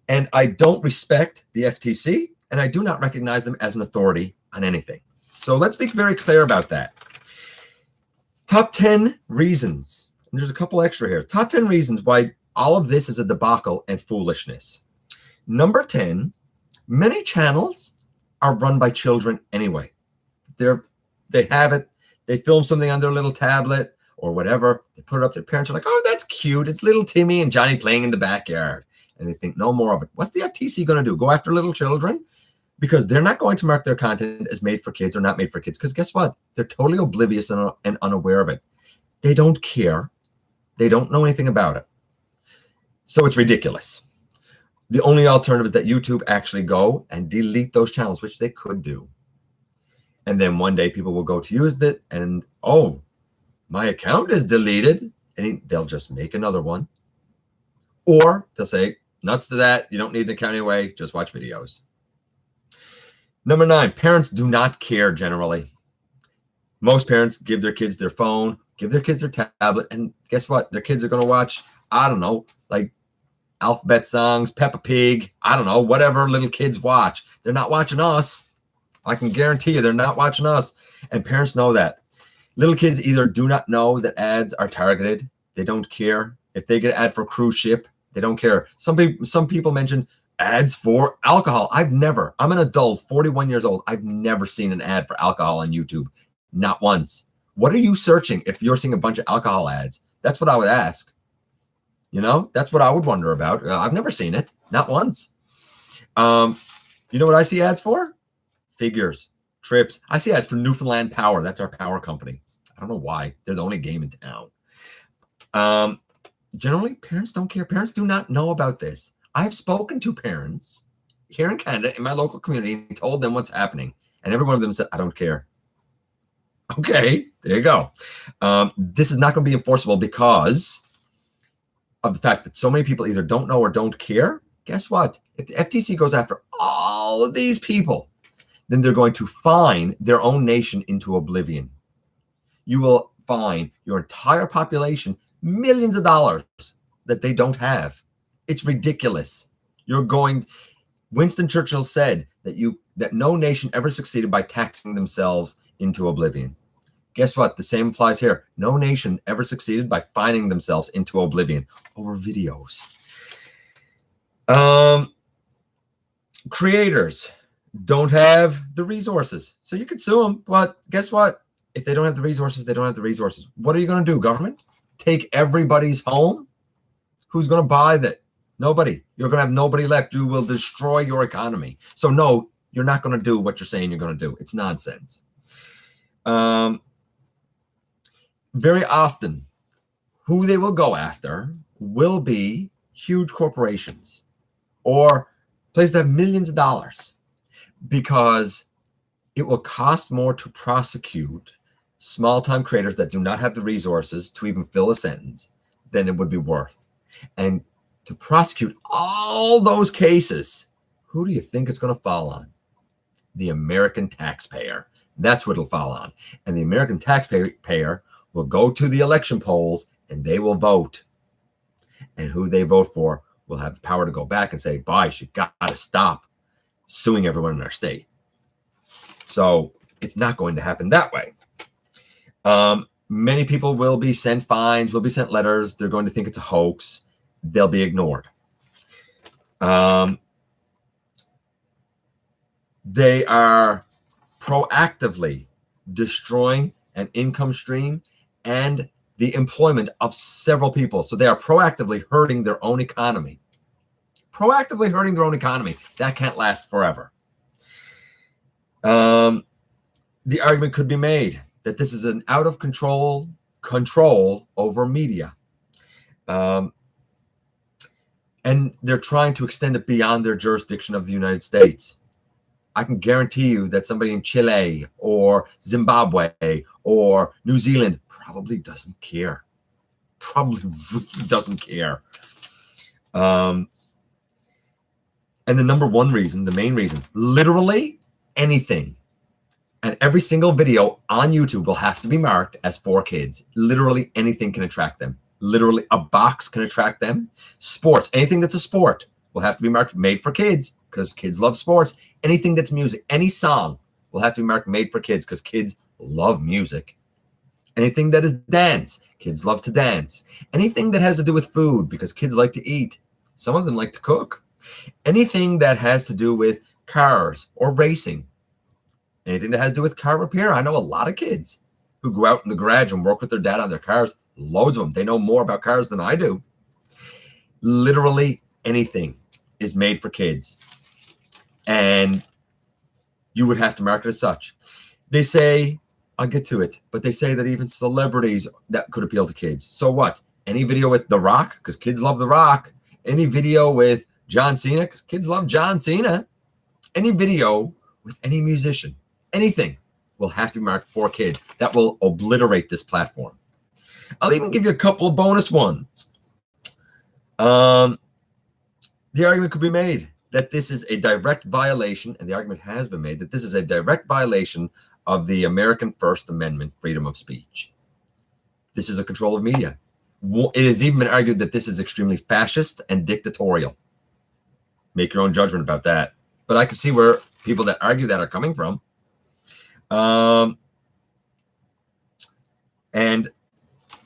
And I don't respect the FTC, and I do not recognize them as an authority on anything. So let's be very clear about that. Top 10 reasons, and there's a couple extra here. Top 10 reasons why all of this is a debacle and foolishness. Number 10, many channels are run by children anyway. They have it, they film something on their little tablet or whatever, they put it up, their parents are like, oh, that's cute, it's little Timmy and Johnny playing in the backyard. And they think no more of it. What's the FTC going to do? Go after little children? Because they're not going to mark their content as made for kids or not made for kids. Because guess what? They're totally oblivious and unaware of it. They don't care. They don't know anything about it. So it's ridiculous. The only alternative is that YouTube actually go and delete those channels, which they could do. And then one day people will go to use it and, oh, my account is deleted. And they'll just make another one. Or they'll say, nuts to that. You don't need an account anyway. Just watch videos. Number 9, parents do not care generally. Most parents give their kids their phone, give their kids their tablet, and guess what? Their kids are going to watch, I don't know, like alphabet songs, Peppa Pig, I don't know, whatever little kids watch. They're not watching us. I can guarantee you they're not watching us. And parents know that. Little kids either do not know that ads are targeted. They don't care. If they get an ad for cruise ship, they don't care. Some people mention ads for alcohol. I'm an adult, 41 years old. I've never seen an ad for alcohol on YouTube. Not once. What are you searching if you're seeing a bunch of alcohol ads? That's what I would ask. You know, that's what I would wonder about. I've never seen it. Not once. You know what I see ads for? Figures, trips. I see ads for Newfoundland Power. That's our power company. I don't know why. They're the only game in town. Generally, parents don't care. Parents do not know about this. I've spoken to parents here in Canada, in my local community, and told them what's happening. And every one of them said, I don't care. Okay, there you go. This is not going to be enforceable because of the fact that so many people either don't know or don't care. Guess what? If the FTC goes after all of these people, then they're going to fine their own nation into oblivion. You will fine your entire population millions of dollars that they don't have. It's ridiculous. Winston Churchill said that no nation ever succeeded by taxing themselves into oblivion. Guess what? The same applies here. No nation ever succeeded by fining themselves into oblivion over videos. Creators don't have the resources. So you could sue them, but guess what? If they don't have the resources, they don't have the resources. What are you going to do, government? Take everybody's home? Who's going to buy that? Nobody. You're going to have nobody left. You will destroy your economy. So no, you're not going to do what you're saying you're going to do. It's nonsense. Very often, who they will go after will be huge corporations or places that have millions of dollars, because it will cost more to prosecute small-time creators that do not have the resources to even fill a sentence than it would be worth. And to prosecute all those cases, who do you think it's going to fall on? The American taxpayer. That's what it'll fall on. And the American taxpayer will go to the election polls and they will vote. And who they vote for will have the power to go back and say, boys, you got to stop suing everyone in our state. So it's not going to happen that way. Many people will be sent fines, will be sent letters. They're going to think it's a hoax. They'll be ignored. They are proactively destroying an income stream and the employment of several people. So they are proactively hurting their own economy. Proactively hurting their own economy. That can't last forever. The argument could be made that this is an out of control over media. And they're trying to extend it beyond their jurisdiction of the United States. I can guarantee you that somebody in Chile or Zimbabwe or New Zealand probably doesn't care. Probably really doesn't care. And the number one reason, the main reason, literally anything And every single video on YouTube will have to be marked as for kids. Literally anything can attract them. Literally a box can attract them. Sports, anything that's a sport will have to be marked made for kids because kids love sports. Anything that's music, any song will have to be marked made for kids because kids love music. Anything that is dance, kids love to dance. Anything that has to do with food because kids like to eat. Some of them like to cook. Anything that has to do with cars or racing. Anything that has to do with car repair. I know a lot of kids who go out in the garage and work with their dad on their cars. Loads of them. They know more about cars than I do. Literally anything is made for kids. And you would have to mark it as such. They say, I'll get to it, but they say that even celebrities that could appeal to kids. So what? Any video with The Rock, because kids love The Rock. Any video with John Cena, because kids love John Cena. Any video with any musician, anything will have to be marked for kids. That will obliterate this platform. I'll even give you a couple of bonus ones. The argument could be made that this is a direct violation, and the argument has been made that this is a direct violation of the American First Amendment, freedom of speech. This is a control of media. It has even been argued that this is extremely fascist and dictatorial. Make your own judgment about that. But I can see where people that argue that are coming from. And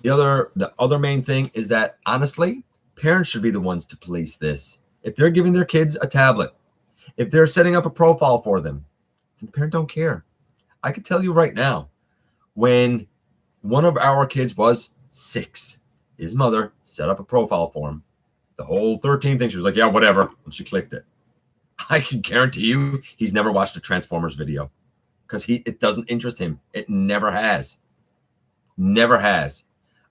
the other main thing is that, honestly, parents should be the ones to police this. If they're giving their kids a tablet, if they're setting up a profile for them, the parent don't care. I can tell you right now, when one of our kids was 6, his mother set up a profile for him. The whole 13 thing, she was like, yeah, whatever. And she clicked it. I can guarantee you he's never watched a Transformers video because it doesn't interest him. It never has. Never has.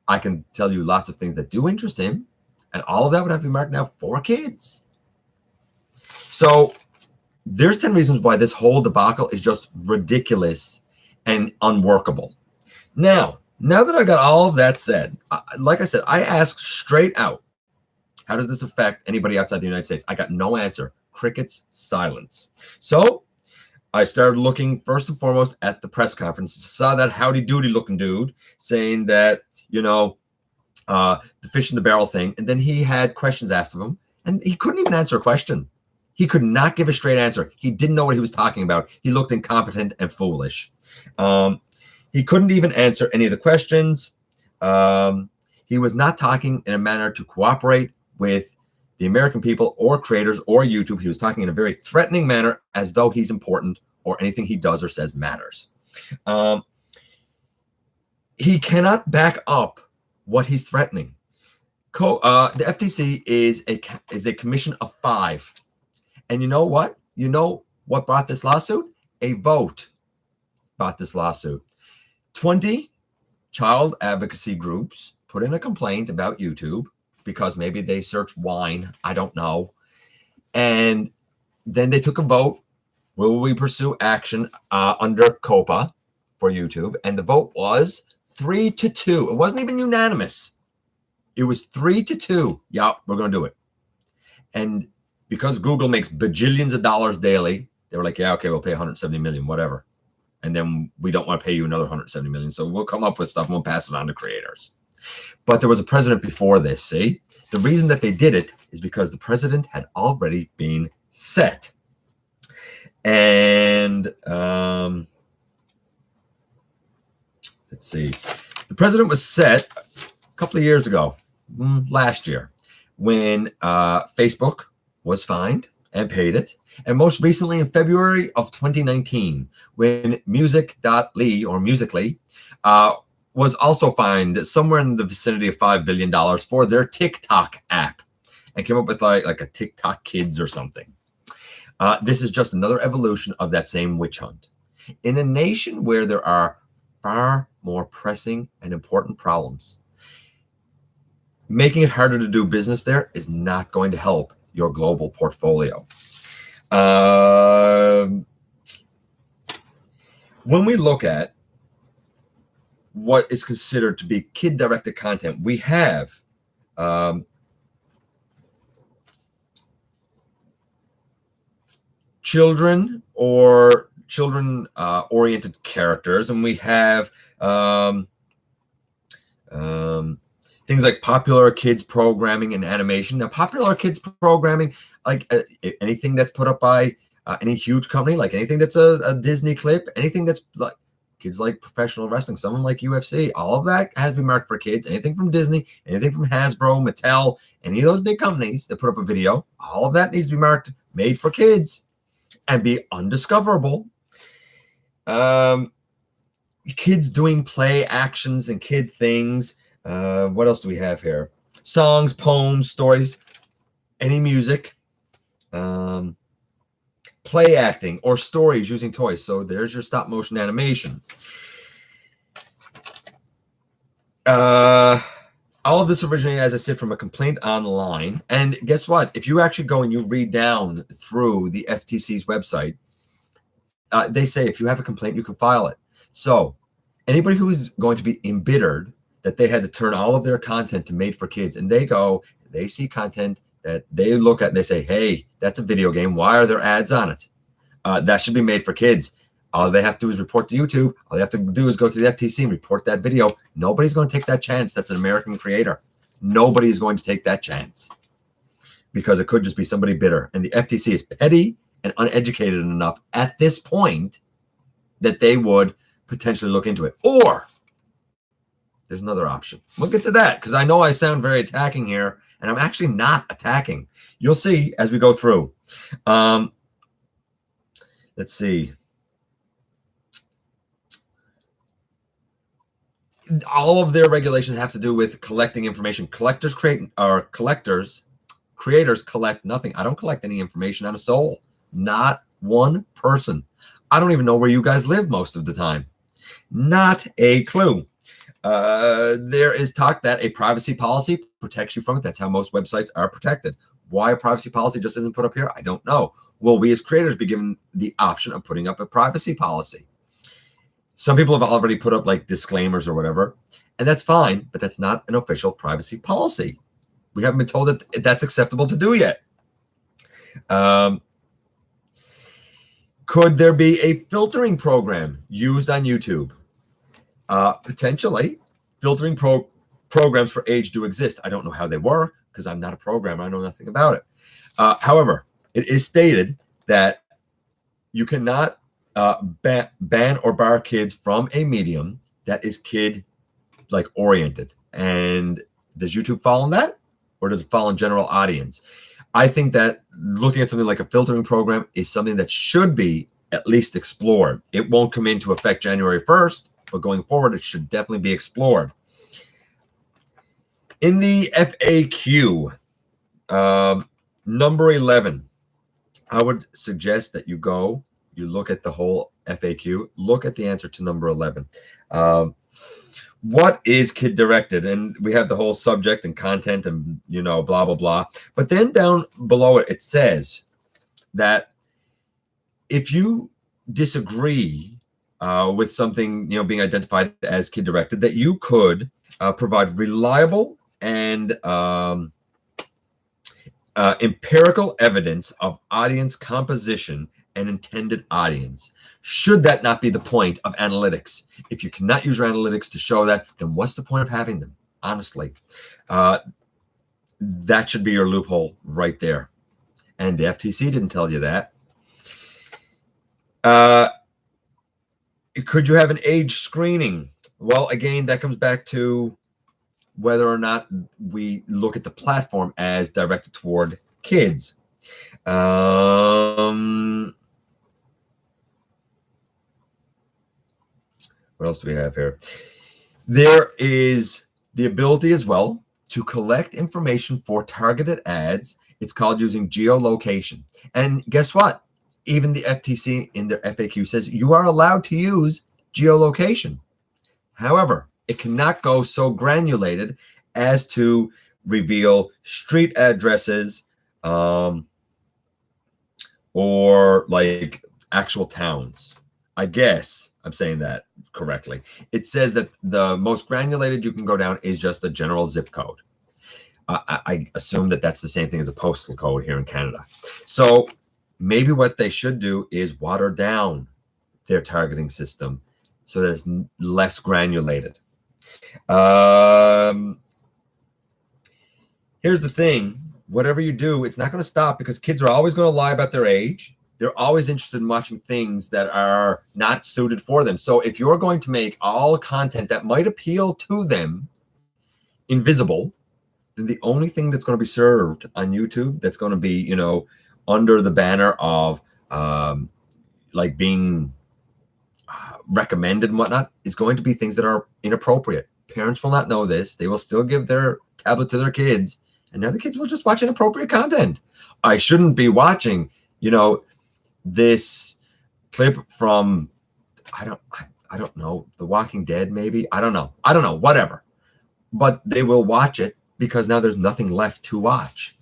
I can tell you lots of things that do interest him, and all of that would have to be marked now for kids. So there's 10 reasons why this whole debacle is just ridiculous and unworkable. Now that I got all of that said, like I said, I asked straight out, how does this affect anybody outside the United States? I got no answer. Crickets, silence. So I started looking first and foremost at the press conference. Saw that howdy doody looking dude saying that, the fish in the barrel thing. And then he had questions asked of him, and he couldn't even answer a question. He could not give a straight answer. He didn't know what he was talking about. He looked incompetent and foolish. He couldn't even answer any of the questions. He was not talking in a manner to cooperate with the American people or creators or YouTube. He was talking in a very threatening manner, as though he's important or anything he does or says matters. He cannot back up what he's threatening. The FTC is a commission of 5. And you know what? You know what brought this lawsuit? A vote brought this lawsuit. 20 child advocacy groups put in a complaint about YouTube because maybe they searched wine. I don't know. And then they took a vote. Will we pursue action under COPA for YouTube? And the vote was 3-2. It wasn't even unanimous. It was 3-2. Yeah, we're going to do it. And because Google makes bajillions of dollars daily, they were like, yeah, okay, we'll pay 170 million, whatever. And then we don't want to pay you another 170 million. So we'll come up with stuff and we'll pass it on to creators. But there was a precedent before this, see? The reason that they did it is because the precedent had already been set. And let's see. The precedent was set a couple of years ago, last year, when Facebook was fined and paid it. And most recently in February of 2019, when Music.ly or Musical.ly was also fined somewhere in the vicinity of $5 billion for their TikTok app and came up with like a TikTok Kids or something. This is just another evolution of that same witch hunt. In a nation where there are far more pressing and important problems, making it harder to do business there is not going to help your global portfolio. When we look at what is considered to be kid-directed content, we have children or children oriented characters, and we have things like popular kids programming and animation. Now, popular kids programming, like anything that's put up by any huge company, like anything that's a Disney clip, anything that's like kids like professional wrestling, someone like UFC, all of that has to be marked for kids. Anything from Disney, anything from Hasbro, Mattel, any of those big companies that put up a video, all of that needs to be marked made for kids and be undiscoverable. Kids doing play actions and kid things. What else do we have here? Songs, poems, stories, any music, play acting or stories using toys. So there's your stop motion animation. All of this originated, as I said, from a complaint online. And guess what? If you actually go and you read down through the FTC's website, they say if you have a complaint, you can file it. So anybody who is going to be embittered that they had to turn all of their content to made for kids, and they see content that they look at and they say, hey, that's a video game. Why are there ads on it? That should be made for kids. All they have to do is report to YouTube. All they have to do is go to the FTC and report that video. Nobody's going to take that chance. That's an American creator. Nobody is going to take that chance because it could just be somebody bitter. And the FTC is petty and uneducated enough at this point that they would potentially look into it. Or there's another option. We'll get to that because I know I sound very attacking here, and I'm actually not attacking. You'll see as we go through. Let's see. All of their regulations have to do with collecting information. Creators collect nothing. I don't collect any information on a soul. Not one person. I don't even know where you guys live most of the time. Not a clue. There is talk that a privacy policy protects you from it. That's how most websites are protected. Why a privacy policy just isn't put up here, I don't know. Will we as creators be given the option of putting up a privacy policy? Some people have already put up like disclaimers or whatever, and that's fine, but that's not an official privacy policy. We haven't been told that that's acceptable to do yet. Could there be a filtering program used on YouTube? Potentially. Filtering programs for age do exist. I don't know how they work because I'm not a programmer. I know nothing about it. However, it is stated that you cannot ban or bar kids from a medium that is kid-like oriented. And does YouTube fall on that, or does it fall on general audience? I think that looking at something like a filtering program is something that should be at least explored. It won't come into effect January 1st, but going forward, it should definitely be explored. In the FAQ, number 11, I would suggest that you look at the whole FAQ, look at the answer to number 11. What is kid directed? And we have the whole subject and content and, blah, blah, blah. But then down below it, it says that if you disagree with something, being identified as kid directed, that you could provide reliable and empirical evidence of audience composition and intended audience. Should that not be the point of analytics? If you cannot use your analytics to show that, then what's the point of having them? Honestly, that should be your loophole right there. And the FTC didn't tell you that. Could you have an age screening? Well, again, that comes back to whether or not we look at the platform as directed toward kids. What else do we have here? There is the ability as well to collect information for targeted ads. It's called using geolocation. And guess what? Even the FTC in their FAQ says you are allowed to use geolocation. However, it cannot go so granulated as to reveal street addresses or like actual towns. I guess I'm saying that correctly. It says that the most granulated you can go down is just a general zip code. I assume that that's the same thing as a postal code here in Canada. So maybe what they should do is water down their targeting system so that it's less granulated. Here's the thing. Whatever you do, it's not going to stop because kids are always going to lie about their age. They're always interested in watching things that are not suited for them. So if you're going to make all content that might appeal to them invisible, then the only thing that's going to be served on YouTube that's going to be, you know, under the banner of like being recommended and whatnot is going to be things that are inappropriate. Parents will not know this. They will still give their tablet to their kids, and now the kids will just watch inappropriate content. I shouldn't be watching, you know, this clip from I don't know, The Walking Dead, maybe. I don't know, whatever. But they will watch it because now there's nothing left to watch.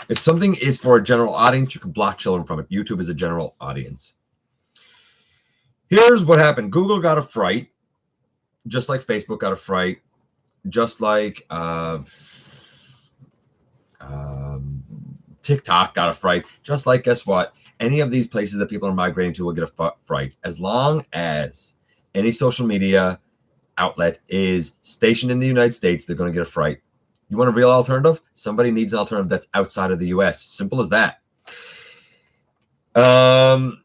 If something is for a general audience, you can block children from it. YouTube is a general audience. Here's what happened. Google got a fright, just like Facebook got a fright, just like TikTok got a fright, just like, guess what? Any of these places that people are migrating to will get a fright. As long as any social media outlet is stationed in the United States, they're going to get a fright. You want a real alternative? Somebody needs an alternative that's outside of the US. Simple as that. I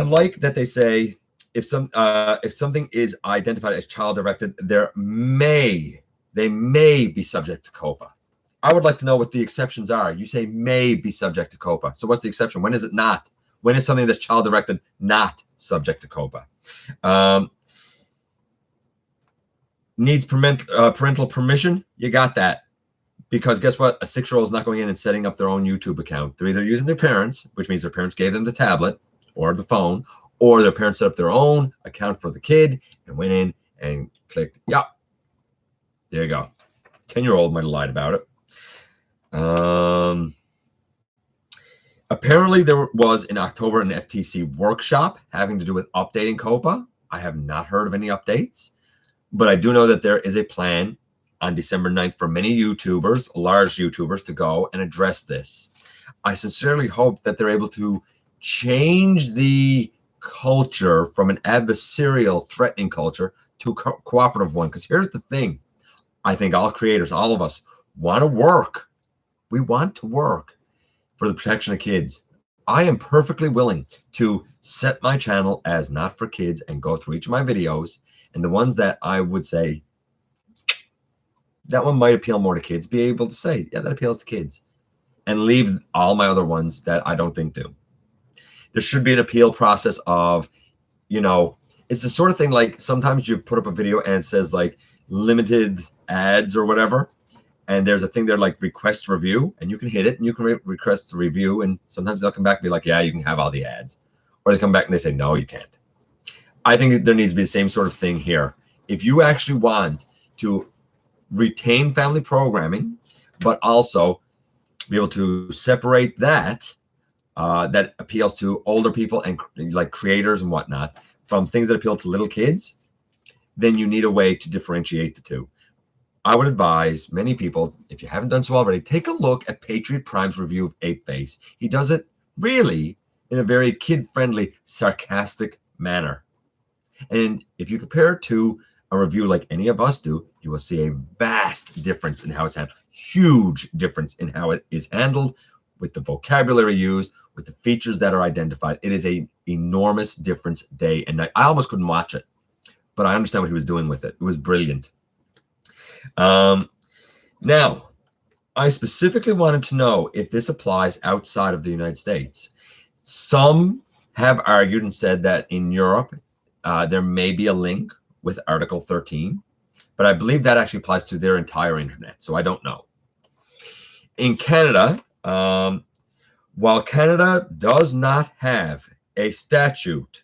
like that they say if something is identified as child-directed, they may be subject to COPPA. I would like to know what the exceptions are. You say may be subject to COPPA. So what's the exception? When is it not? When is something that's child-directed not subject to COPPA? Needs parental permission? You got that. Because guess what? A 6-year-old is not going in and setting up their own YouTube account. They're either using their parents, which means their parents gave them the tablet or the phone, or their parents set up their own account for the kid and went in and clicked, yeah. There you go. 10-year-old might have lied about it. Apparently there was in October an FTC workshop having to do with updating COPPA. I have not heard of any updates, but I do know that there is a plan on December 9th for many YouTubers, large YouTubers, to go and address this. I sincerely hope that they're able to change the culture from an adversarial, threatening culture to a cooperative one. Because here's the thing. I think all creators, all of us, want to work. We want to work for the protection of kids. I am perfectly willing to set my channel as not for kids and go through each of my videos, and the ones that I would say that one might appeal more to kids, be able to say, yeah, that appeals to kids, and leave all my other ones that I don't think do. There should be an appeal process of, you know, it's the sort of thing like sometimes you put up a video and it says like limited ads or whatever, and there's a thing there like request review, and you can hit it and you can request the review, and sometimes they'll come back and be like, yeah, you can have all the ads, or they come back and they say, no, you can't. I think there needs to be the same sort of thing here. If you actually want to retain family programming, but also be able to separate that that appeals to older people and like creators and whatnot from things that appeal to little kids, then you need a way to differentiate the two. I would advise many people, if you haven't done so already, take a look at Patriot Prime's review of Ape Face. He does it really in a very kid-friendly, sarcastic manner. And if you compare it to a review like any of us do, you will see a vast difference in how it's handled. Huge difference in how it is handled, with the vocabulary used, with the features that are identified. It is an enormous difference day and night. I almost couldn't watch it, but I understand what he was doing with it. It was brilliant. Now, I specifically wanted to know if this applies outside of the United States. Some have argued and said that in Europe, there may be a link with Article 13, but I believe that actually applies to their entire internet, so I don't know. In Canada, while Canada does not have a statute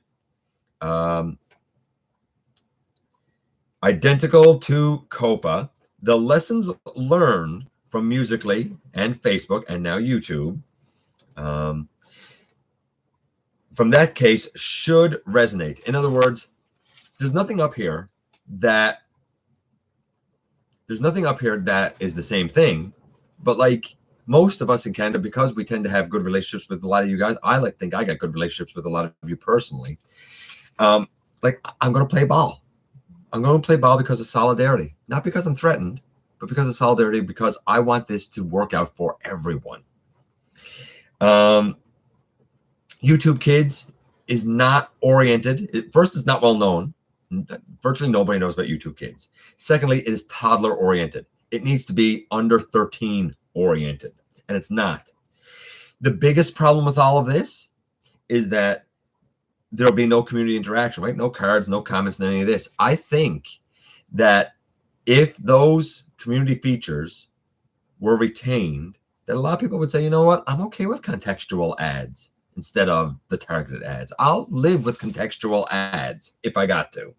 identical to COPPA, the lessons learned from Musical.ly and Facebook and now YouTube from that case should resonate. In other words, there's nothing up here that is the same thing, but like most of us in Canada, because we tend to have good relationships with a lot of you guys, I like to think I got good relationships with a lot of you personally. Like, I'm going to play ball. I'm going to play ball because of solidarity, not because I'm threatened, but because of solidarity, because I want this to work out for everyone. YouTube Kids is not oriented. First, it's not well known. Virtually nobody knows about YouTube Kids. Secondly, it is toddler oriented. It needs to be under 13 oriented, and it's not. The biggest problem with all of this is that there'll be no community interaction, right? No cards, no comments, none of any of this. I think that if those community features were retained, that a lot of people would say, you know what, I'm okay with contextual ads instead of the targeted ads. I'll live with contextual ads if I got to.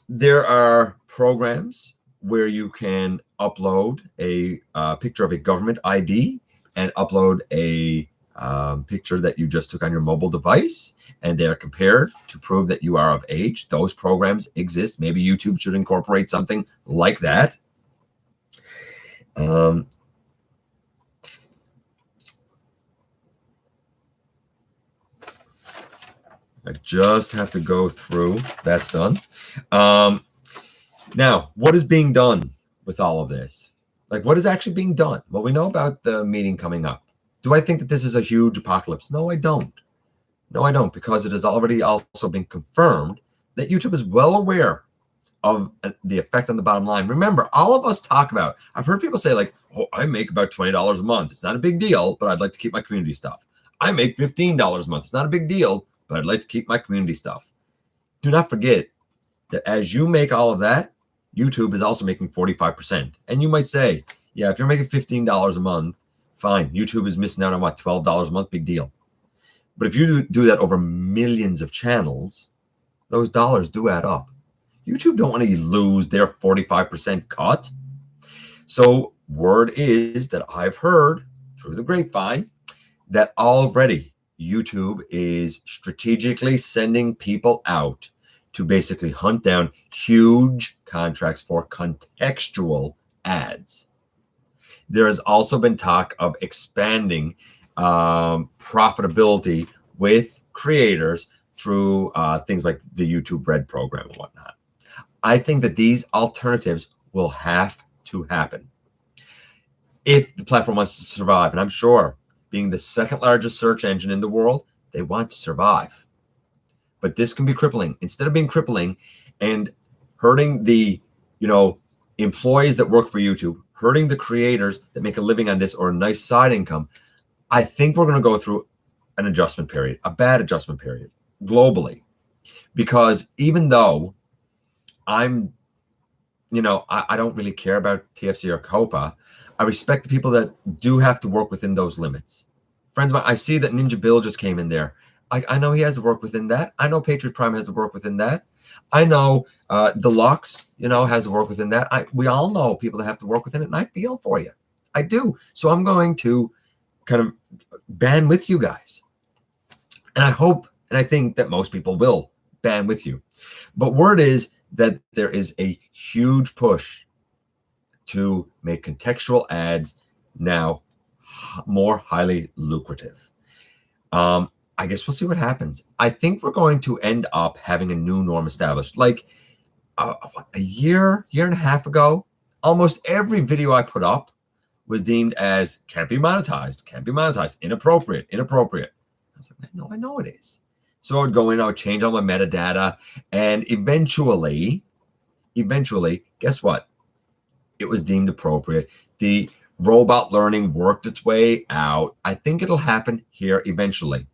There are programs where you can upload a picture of a government ID and upload a picture that you just took on your mobile device, and they're compared to prove that you are of age. Those programs exist. Maybe YouTube should incorporate something like that. I just have to go through. That's done. Now, what is being done with all of this? Like, what is actually being done? Well, we know about the meeting coming up. Do I think that this is a huge apocalypse? No, I don't. No, I don't, because it has already also been confirmed that YouTube is well aware of the effect on the bottom line. Remember, all of us talk about, I've heard people say like, oh, I make about $20 a month. It's not a big deal, but I'd like to keep my community stuff. I make $15 a month. It's not a big deal, but I'd like to keep my community stuff. Do not forget that as you make all of that, YouTube is also making 45%. And you might say, yeah, if you're making $15 a month, fine. YouTube is missing out on what, $12 a month? Big deal. But if you do that over millions of channels, those dollars do add up. YouTube don't want to lose their 45% cut. So word is that I've heard through the grapevine that already YouTube is strategically sending people out to basically hunt down huge contracts for contextual ads. There has also been talk of expanding profitability with creators through things like the YouTube Red program and whatnot. I think that these alternatives will have to happen if the platform wants to survive. And I'm sure, being the second largest search engine in the world, they want to survive. But this can be crippling. Instead of being crippling and hurting the, employees that work for YouTube, hurting the creators that make a living on this or a nice side income, I think we're going to go through an adjustment period, a bad adjustment period globally. Because even though I don't really care about TFC or COPA, I respect the people that do have to work within those limits. Friends of mine, I see that Ninja Bill just came in there. I know he has to work within that. I know Patriot Prime has to work within that. I know Deluxe, has to work within that. We all know people that have to work within it, and I feel for you. I do. So I'm going to kind of band with you guys. And I hope, and I think that most people will band with you. But word is that there is a huge push to make contextual ads now more highly lucrative. I guess we'll see what happens. I think we're going to end up having a new norm established. Like a year and a half ago, almost every video I put up was deemed as can't be monetized, inappropriate. I was like, no, I know it is. So I would go in, I would change all my metadata, and eventually, guess what? It was deemed appropriate. The robot learning worked its way out. I think it'll happen here eventually.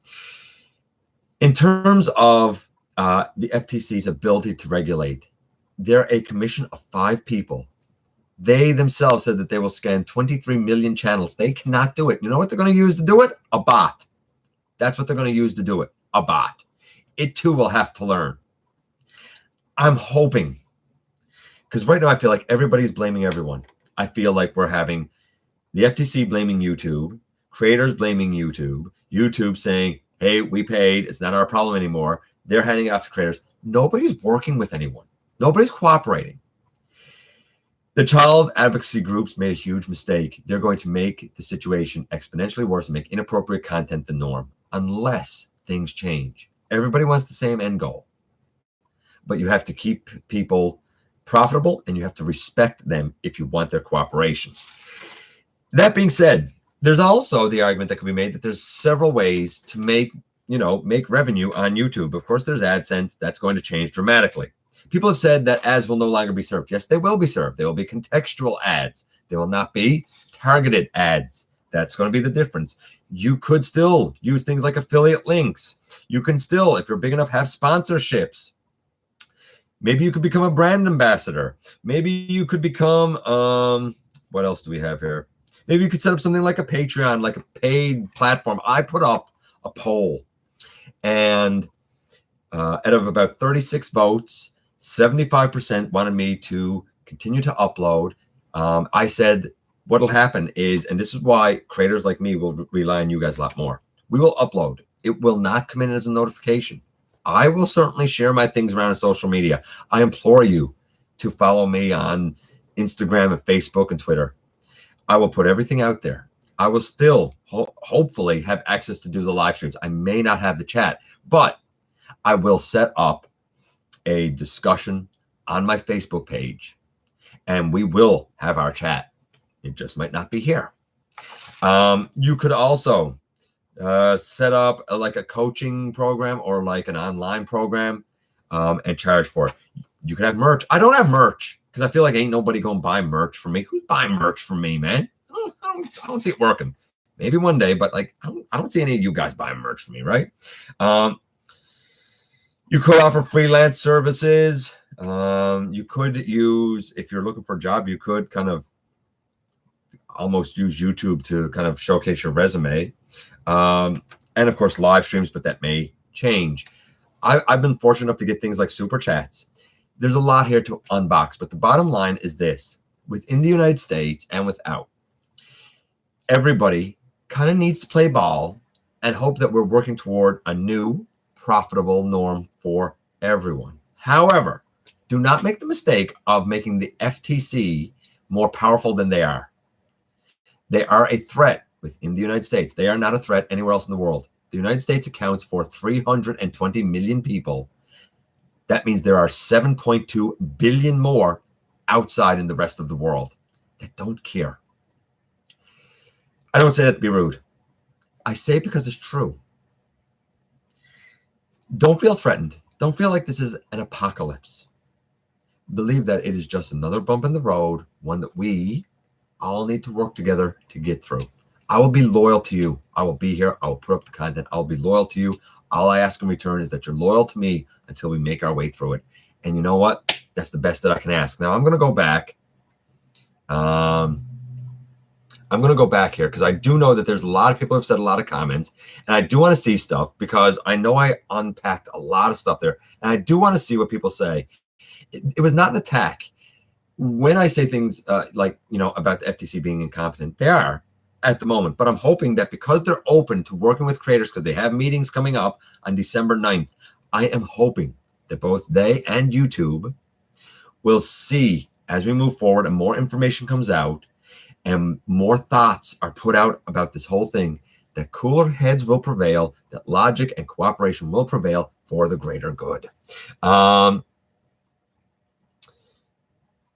In terms of the FTC's ability to regulate, they're a commission of 5 people. They themselves said that they will scan 23 million channels. They cannot do it. You know what they're going to use to do it? A bot. That's what they're going to use to do it. A bot. It too will have to learn. I'm hoping, because right now I feel like everybody's blaming everyone. I feel like we're having the FTC blaming YouTube, creators blaming YouTube, YouTube saying, hey, we paid, it's not our problem anymore. They're handing it off to creators. Nobody's working with anyone. Nobody's cooperating. The child advocacy groups made a huge mistake. They're going to make the situation exponentially worse and make inappropriate content the norm unless things change. Everybody wants the same end goal, but you have to keep people profitable and you have to respect them if you want their cooperation. That being said, there's also the argument that can be made that there's several ways to make revenue on YouTube. Of course, there's AdSense. That's going to change dramatically. People have said that ads will no longer be served. Yes, they will be served. They will be contextual ads. They will not be targeted ads. That's going to be the difference. You could still use things like affiliate links. You can still, if you're big enough, have sponsorships. Maybe you could become a brand ambassador. Maybe you could become, what else do we have here? Maybe you could set up something like a Patreon, like a paid platform. I put up a poll, and out of about 36 votes, 75% wanted me to continue to upload. I said what'll happen is, and this is why creators like me will rely on you guys a lot more. We will upload. It will not come in as a notification. I will certainly share my things around on social media. I implore you to follow me on Instagram and Facebook and Twitter. I will put everything out there. I will still hopefully have access to do the live streams. I may not have the chat, but I will set up a discussion on my Facebook page, and we will have our chat. It just might not be here. You could also set up like a coaching program or like an online program and charge for it. You could have merch. I don't have merch because I feel like ain't nobody gonna buy merch from me. Who's buying merch from me, man? I don't see it working. Maybe one day, but like I don't see any of you guys buying merch from me, right? You could offer freelance services. You could use, if you're looking for a job, you could kind of almost use YouTube to kind of showcase your resume. And of course, live streams, but that may change. I've been fortunate enough to get things like super chats. There's a lot here to unbox, but the bottom line is this: within the United States and without, everybody kind of needs to play ball and hope that we're working toward a new profitable norm for everyone. However, do not make the mistake of making the FTC more powerful than they are. They are a threat within the United States. They are not a threat anywhere else in the world. The United States accounts for 320 million people. That means there are 7.2 billion more outside in the rest of the world that don't care. I don't say that to be rude. I say it because it's true. Don't feel threatened. Don't feel like this is an apocalypse. Believe that it is just another bump in the road, one that we all need to work together to get through. I will be loyal to you. I will be here. I will put up the content. I'll be loyal to you. All I ask in return is that you're loyal to me until we make our way through it. And you know what? That's the best that I can ask. Now I'm going to go back. I'm going to go back here because I do know that there's a lot of people who have said a lot of comments, and I do want to see stuff because I know I unpacked a lot of stuff there, and I do want to see what people say. It was not an attack. When I say things like, about the FTC being incompetent, they are at the moment, but I'm hoping that because they're open to working with creators, because they have meetings coming up on December 9th, I am hoping that both they and YouTube will see as we move forward and more information comes out and more thoughts are put out about this whole thing, that cooler heads will prevail, that logic and cooperation will prevail for the greater good.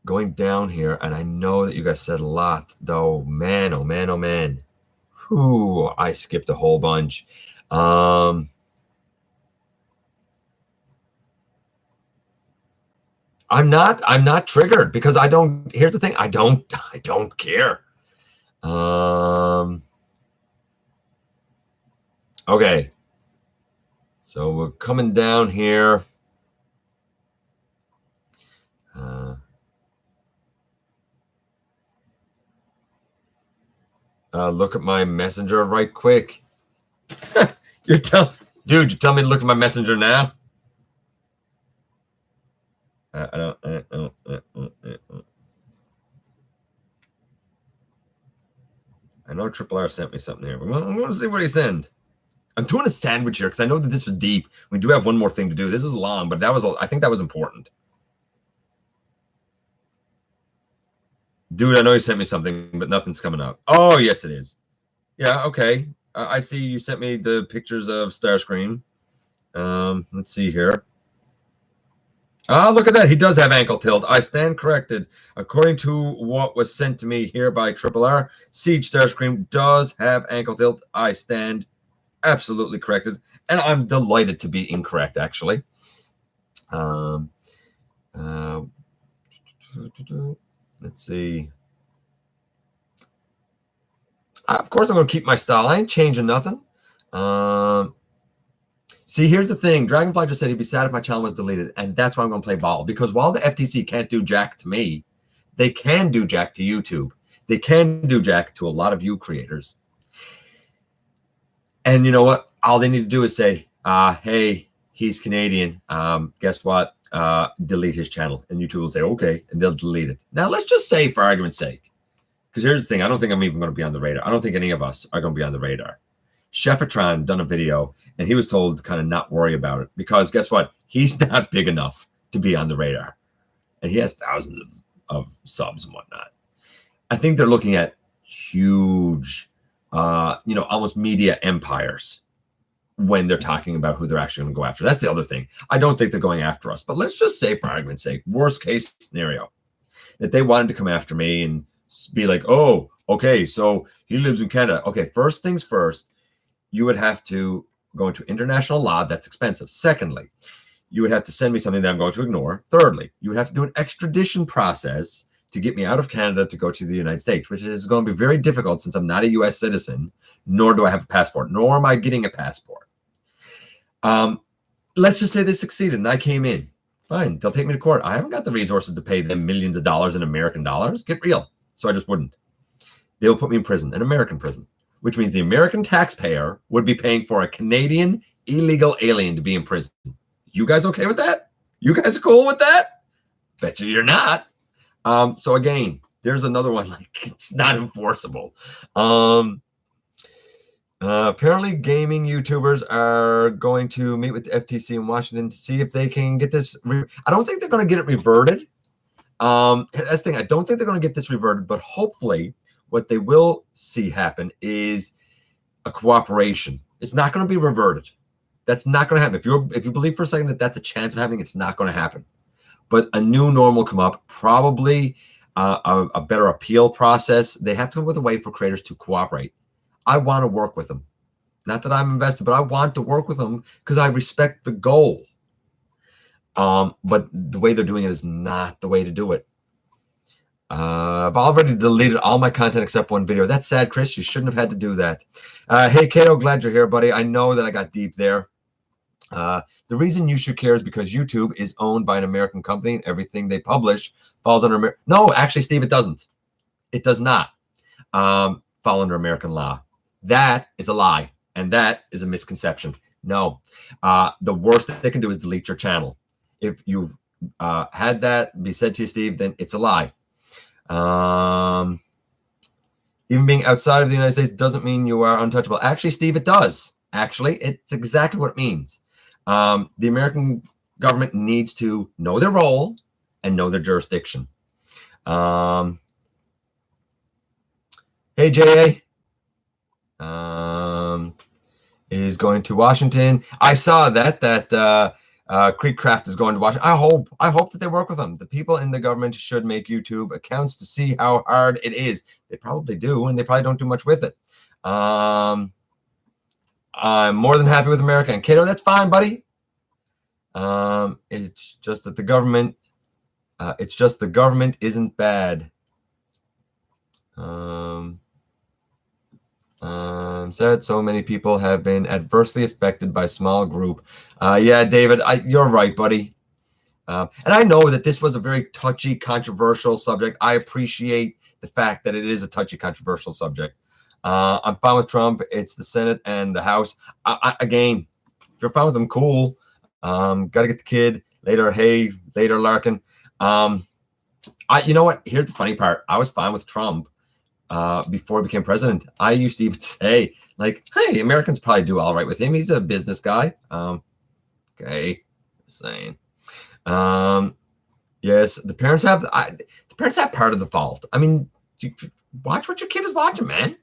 Going down here, and I know that you guys said a lot, though, man, oh man, oh man. Whew, I skipped a whole bunch. I'm not triggered because I don't, here's the thing, I don't care. Okay. So we're coming down here. Look at my messenger right quick. Dude, you tell me to look at my messenger now? I know Triple R sent me something here. I'm going to see what he sent. I'm doing a sandwich here because I know that this was deep. We do have one more thing to do. This is long, but I think that was important. Dude, I know you sent me something, but nothing's coming up. Oh, yes, it is. Yeah, okay. I see you sent me the pictures of Starscream. Let's see here. Ah, look at that. He does have ankle tilt. I stand corrected. According to what was sent to me here by Triple R, Siege Starscream does have ankle tilt. I stand absolutely corrected. And I'm delighted to be incorrect, actually. Let's see. Of course, I'm going to keep my style. I ain't changing nothing. See, here's the thing. Dragonfly just said he'd be sad if my channel was deleted, and that's why I'm going to play ball. Because while the FTC can't do jack to me, they can do jack to YouTube. They can do jack to a lot of you creators. And you know what? All they need to do is say, hey, he's Canadian. Guess what? Delete his channel. And YouTube will say, okay, and they'll delete it. Now, let's just say, for argument's sake, because here's the thing. I don't think I'm even going to be on the radar. I don't think any of us are going to be on the radar. Chefatron done a video, and he was told to kind of not worry about it because guess what? He's not big enough to be on the radar, and he has thousands of subs and whatnot. I think they're looking at huge, almost media empires when they're talking about who they're actually going to go after. That's the other thing. I don't think they're going after us, but let's just say, for argument's sake, worst case scenario, that they wanted to come after me and be like, oh, okay, so he lives in Canada. Okay, first things first. You would have to go into international law. That's expensive. Secondly, you would have to send me something that I'm going to ignore. Thirdly, you would have to do an extradition process to get me out of Canada to go to the United States, which is going to be very difficult since I'm not a U.S. citizen, nor do I have a passport, nor am I getting a passport. Let's just say they succeeded and I came in. Fine, they'll take me to court. I haven't got the resources to pay them millions of dollars in American dollars. Get real. So I just wouldn't. They'll put me in prison, an American prison, which means the American taxpayer would be paying for a Canadian illegal alien to be in prison. You guys okay with that? You guys are cool with that? Bet you you're not. So again, there's another one, like it's not enforceable. Apparently gaming YouTubers are going to meet with the FTC in Washington to see if they can get this. I don't think they're going to get it reverted. That's the thing. I don't think they're going to get this reverted, but hopefully what they will see happen is a cooperation. It's not going to be reverted. That's not going to happen. If you believe for a second that that's a chance of happening, it's not going to happen. But a new norm will come up, probably a better appeal process. They have to come up with a way for creators to cooperate. I want to work with them. Not that I'm invested, but I want to work with them because I respect the goal. But the way they're doing it is not the way to do it. I've already deleted all my content except one video. That's sad, Chris. You shouldn't have had to do that. Hey, Kato, glad you're here, buddy. I know that I got deep there. The reason you should care is because YouTube is owned by an American company and everything they publish falls under No, actually, Steve, it doesn't. It does not fall under American law. That is a lie, and that is a misconception. No. The worst that they can do is delete your channel. If you've had that be said to you, Steve, then it's a lie. Even being outside of the United States doesn't mean you are untouchable. Actually, Steve, it does. Actually, it's exactly what it means. The American government needs to know their role and know their jurisdiction. Hey, JA. Is going to Washington. I saw that Creekcraft is going to Washington. I hope that they work with them. The people in the government should make YouTube accounts to see how hard it is. They probably do, and they probably don't do much with it. I'm more than happy with America. And Kato, that's fine, buddy. It's just that the government isn't bad. Said so many people have been adversely affected by small group. Yeah, David, you're right, buddy. And I know that this was a very touchy, controversial subject. I appreciate the fact that it is a touchy, controversial subject. I'm fine with Trump. It's the Senate and the House. Again, if you're fine with them, cool. Got to get the kid later. Hey, later, Larkin. You know what? Here's the funny part. I was fine with Trump before he became president. I used to even say, like, hey, Americans probably do all right with him. He's a business guy. Okay, just saying. Yeah, Yes, the parents have part of the fault. I mean, watch what your kid is watching, man.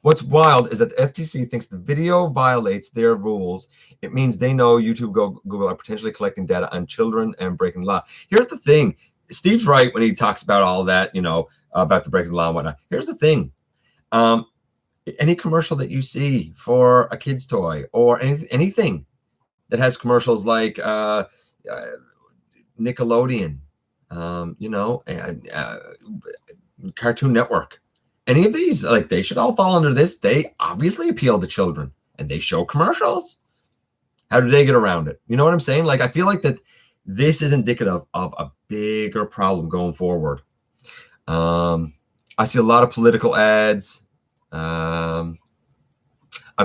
What's wild is that the FTC thinks the video violates their rules. It means they know YouTube, Google are potentially collecting data on children and breaking the law. Here's the thing. Steve's right when he talks about all that, about the breaking the law and whatnot. Here's the thing. Any commercial that you see for a kid's toy or anything that has commercials like Nickelodeon, Cartoon Network, any of these, like, they should all fall under this. They obviously appeal to children and they show commercials. How do they get around it? You know what I'm saying? Like, I feel like that this is indicative of a bigger problem going forward. I see a lot of political ads. I've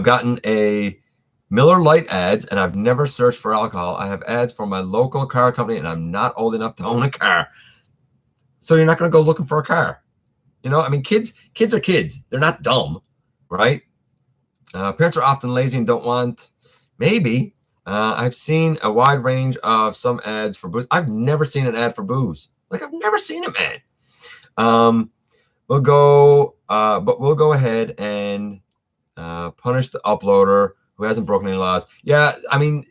gotten a Miller Lite ads, and I've never searched for alcohol. I have ads for my local car company, and I'm not old enough to own a car. So you're not going to go looking for a car. I mean, kids are kids. They're not dumb, right? Parents are often lazy and don't want. Maybe. I've seen a wide range of some ads for booze. I've never seen an ad for booze. Like, I've never seen it, man. We'll go ahead and punish the uploader who hasn't broken any laws. Yeah, I mean,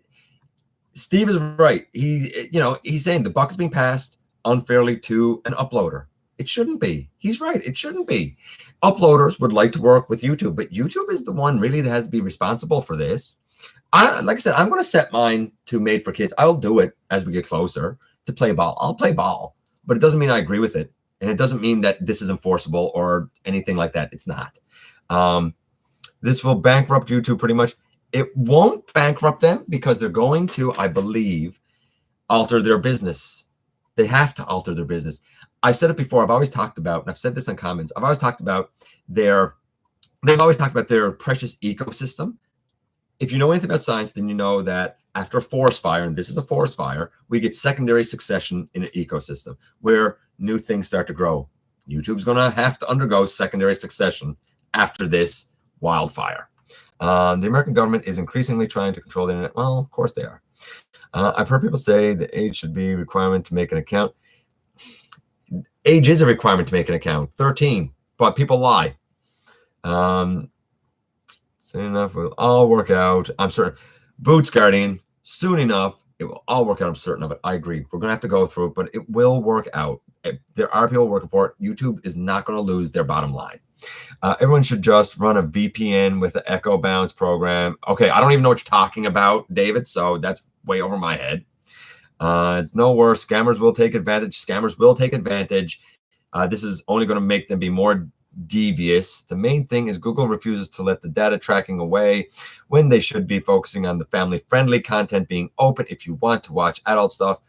Steve is right. He's saying the buck is being passed unfairly to an uploader. It shouldn't be. He's right. It shouldn't be. Uploaders would like to work with YouTube, but YouTube is the one really that has to be responsible for this. Like I said, I'm going to set mine to Made for Kids. I'll do it as we get closer to play ball. I'll play ball, but it doesn't mean I agree with it. And it doesn't mean that this is enforceable or anything like that. It's not. This will bankrupt YouTube pretty much. It won't bankrupt them because they're going to, I believe, alter their business. They have to alter their business. I said it before. I've always talked about, and I've said this in comments, they've always talked about their precious ecosystem. If you know anything about science, then you know that after a forest fire, and this is a forest fire, we get secondary succession in an ecosystem where new things start to grow. YouTube's going to have to undergo secondary succession after this wildfire. The American government is increasingly trying to control the internet. Well, of course they are. I've heard people say the age should be a requirement to make an account. Age is a requirement to make an account, 13, but people lie. Soon enough, we'll all work out. I'm certain. Boots Guardian, soon enough, it will all work out. I'm certain of it. I agree. We're going to have to go through it, but it will work out. There are people working for it. YouTube is not going to lose their bottom line. Everyone should just run a VPN with the Echo Bounce program. Okay, I don't even know what you're talking about, David, so that's way over my head. It's no worse. Scammers will take advantage. This is only going to make them be more devious. The main thing is Google refuses to let the data tracking away when they should be focusing on the family-friendly content being open. If you want to watch adult stuff,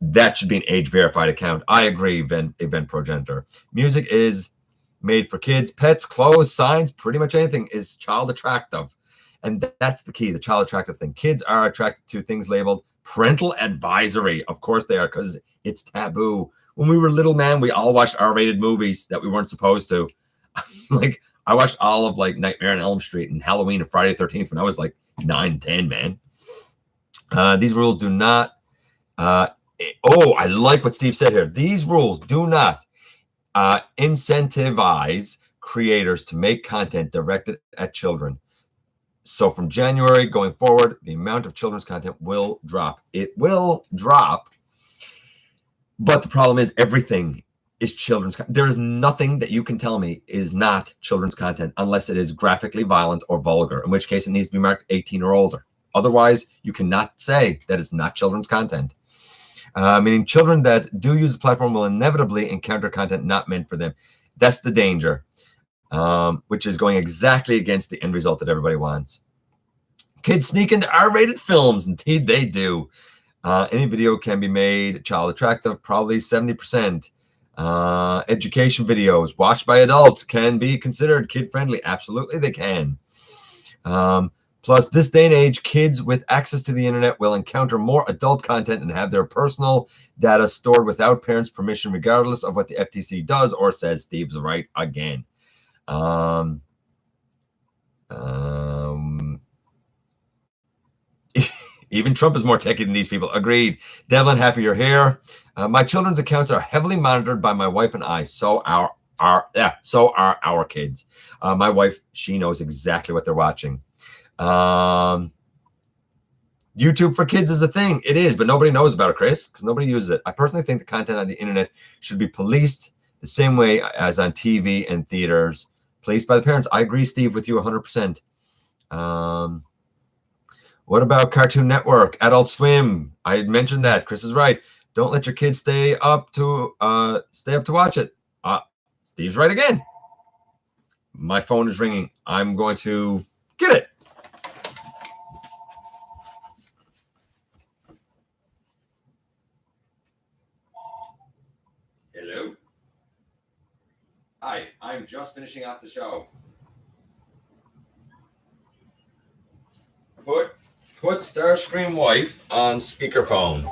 that should be an age-verified account. I agree, Event Progenitor. Music is made for kids. Pets, clothes, signs, pretty much anything is child attractive. And that's the key, the child attractive thing. Kids are attracted to things labeled parental advisory. Of course they are, because it's taboo. When we were little, man, we all watched R-rated movies that we weren't supposed to. Like, I watched all of like Nightmare on Elm Street and Halloween and Friday the 13th when I was like 9, 10, man. These rules do not. I like what Steve said here. These rules do not incentivize creators to make content directed at children. So from January going forward, the amount of children's content will drop. It will drop. But the problem is everything is children's content. There is nothing that you can tell me is not children's content unless it is graphically violent or vulgar, in which case it needs to be marked 18 or older. Otherwise, you cannot say that it's not children's content. Meaning children that do use the platform will inevitably encounter content not meant for them. That's the danger, which is going exactly against the end result that everybody wants. Kids sneak into R-rated films. Indeed, they do. Any video can be made child attractive, probably 70%. Education videos watched by adults can be considered kid-friendly. Absolutely, they can. Plus, this day and age, kids with access to the internet will encounter more adult content and have their personal data stored without parents' permission, regardless of what the FTC does or says. Steve's right again. Even Trump is more techie than these people. Agreed. Devlin, happy you're here. My children's accounts are heavily monitored by my wife and I. So are our kids. My wife, she knows exactly what they're watching. YouTube for kids is a thing. It is, but nobody knows about it, Chris, because nobody uses it. I personally think the content on the internet should be policed the same way as on TV and theaters, policed by the parents. I agree, Steve, with you 100%. What about Cartoon Network, Adult Swim? I had mentioned that. Chris is right. Don't let your kids stay up to watch it. Steve's right again. My phone is ringing. I'm going to get it. Hello. Hi, I'm just finishing off the show. Put Starscream Wife on speakerphone.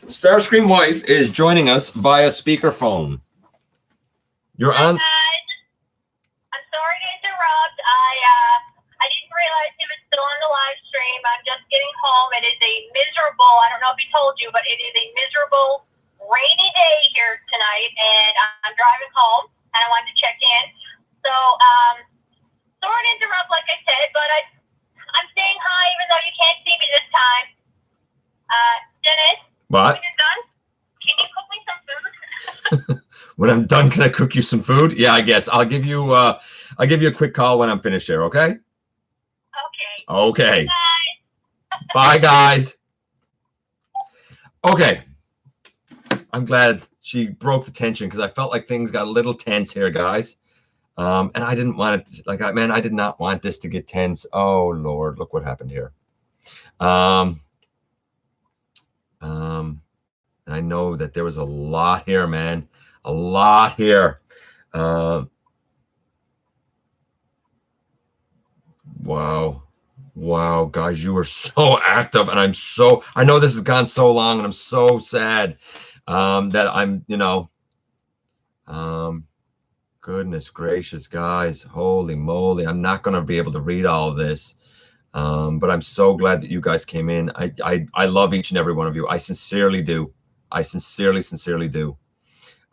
Starscream Wife is joining us via speakerphone. You're on.
I'm sorry to interrupt. I didn't realize he was still on the live stream. I'm just getting home. It is a miserable, I don't know if he told you, but it is a miserable, rainy day here tonight, and I'm driving home, and I wanted to check in. So, sorry to interrupt, like I said, but I'm saying hi, even though you can't see me this time. Dennis?
What?
When you're done, can you cook me some food?
When I'm done, can I cook you some food? Yeah, I guess. I'll give you a quick call when I'm finished here, okay?
Okay.
Okay.
Bye.
Bye, guys. Okay. I'm glad she broke the tension because I felt like things got a little tense here, guys. And I didn't want it I did not want this to get tense. Oh Lord, look what happened here. And I know that there was a lot here, man. A lot here. Wow, guys, you are so active, and I know this has gone so long, and I'm so sad that I'm, goodness gracious, guys, holy moly, I'm not going to be able to read all of this, but I'm so glad that you guys came in. I love each and every one of you. I sincerely do. I sincerely do.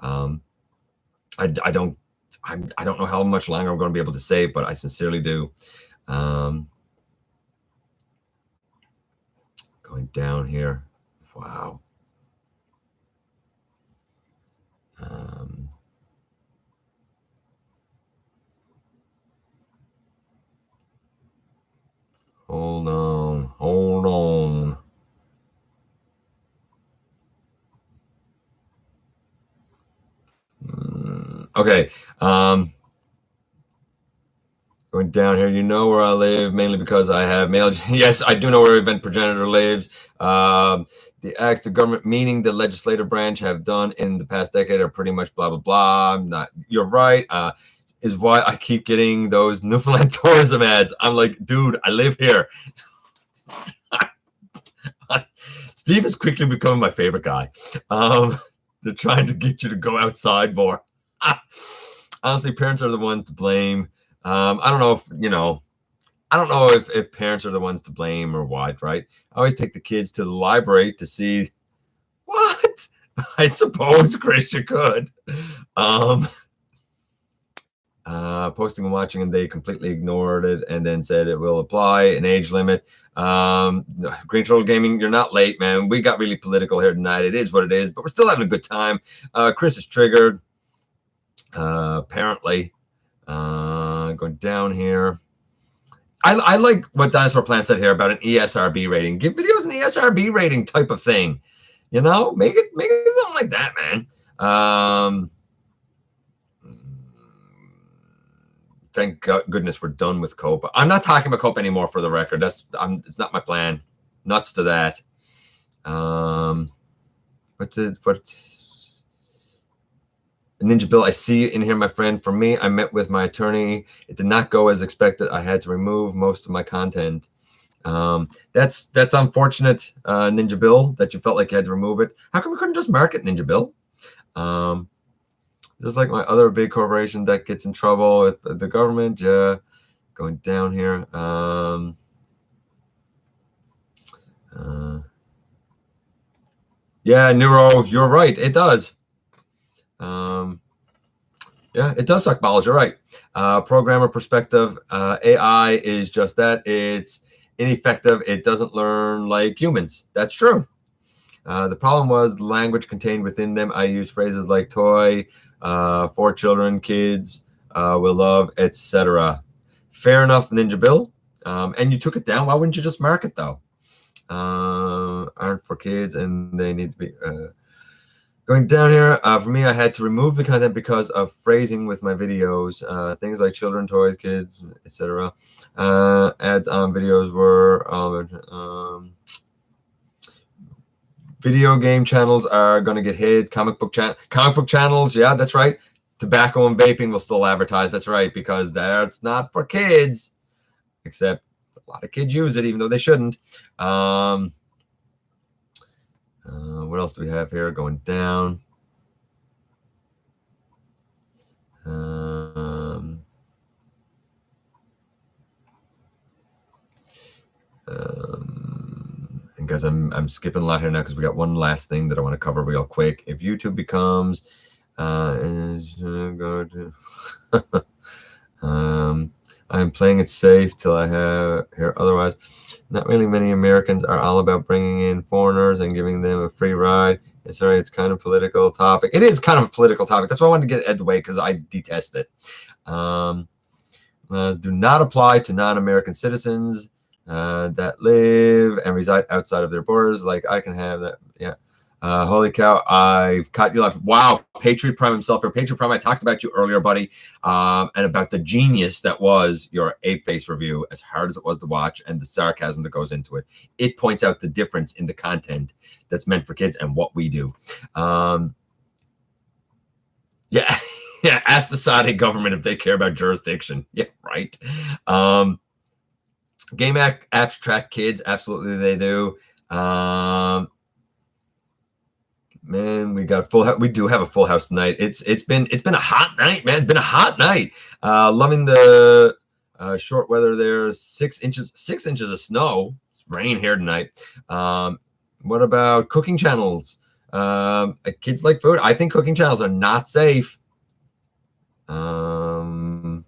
I don't know how much longer I'm going to be able to say, but I sincerely do. Going down here. Wow. Hold on. Okay. Going down here, you know where I live, mainly because I have male. Yes, I do know where Event Progenitor lives. The acts the government, meaning the legislative branch, have done in the past decade are pretty much blah, blah, blah. You're right. Is why I keep getting those Newfoundland tourism ads. I'm like, dude, I live here. Steve is quickly becoming my favorite guy. They're trying to get you to go outside more. Honestly, parents are the ones to blame. I don't know if parents are the ones to blame or what, right? I always take the kids to the library to see what? I suppose, Chris, you could. Posting and watching, and they completely ignored it and then said it will apply an age limit. Green Turtle Gaming, you're not late, man. We got really political here tonight. It is what it is, but we're still having a good time. Chris is triggered, apparently. Going down here. I like what Dinosaur Plant said here about an ESRB rating. Give videos an ESRB rating type of thing. Make it something like that, man. Thank goodness we're done with Cope. I'm not talking about Cope anymore, for the record. It's not my plan. Nuts to that. Ninja Bill, I see you in here, my friend. For me, I met with my attorney. It did not go as expected. I had to remove most of my content. That's unfortunate, Ninja Bill, that you felt like you had to remove it. How come we couldn't just mark it, Ninja Bill? Just like my other big corporation that gets in trouble with the government. Yeah, going down here. Yeah, Neuro, you're right. It does. Yeah, it does suck balls. You're right. Programmer perspective, AI is just that. It's ineffective. It doesn't learn like humans. That's true. The problem was the language contained within them. I use phrases like toy, for children, kids, will love, etc. Fair enough, Ninja Bill. And you took it down. Why wouldn't you just mark it though? Aren't for kids and they need to be going down here. For me, I had to remove the content because of phrasing with my videos. Things like children, toys, kids, etc. Ads on videos were video game channels are going to get hit. Comic book channels, yeah, that's right. Tobacco and vaping will still advertise. That's right, because that's not for kids, except a lot of kids use it, even though they shouldn't. What else do we have here going down? And guys, I'm skipping a lot here now because we got one last thing that I want to cover real quick. If YouTube becomes I'm playing it safe till I hear otherwise. Not really many Americans are all about bringing in foreigners and giving them a free ride. Sorry, it's kind of a political topic. It is kind of a political topic. That's why I wanted to get it out of the way, because I detest it. Laws do not apply to non-American citizens that live and reside outside of their borders. Like I can have that. Yeah. Holy cow, I've caught you live. Wow, Patriot Prime himself. Or Patriot Prime, I talked about you earlier, buddy, and about the genius that was your Ape Face review, as hard as it was to watch, and the sarcasm that goes into it. It points out the difference in the content that's meant for kids and what we do. Yeah, yeah, ask the Saudi government if they care about jurisdiction. Yeah, right. Game apps track kids. Absolutely, they do. Man, we got full. We do have a full house tonight. It's been a hot night, man. It's been a hot night. Loving the short weather. There's 6 inches of snow. It's rain here tonight. What about cooking channels? Kids like food. I think cooking channels are not safe. Love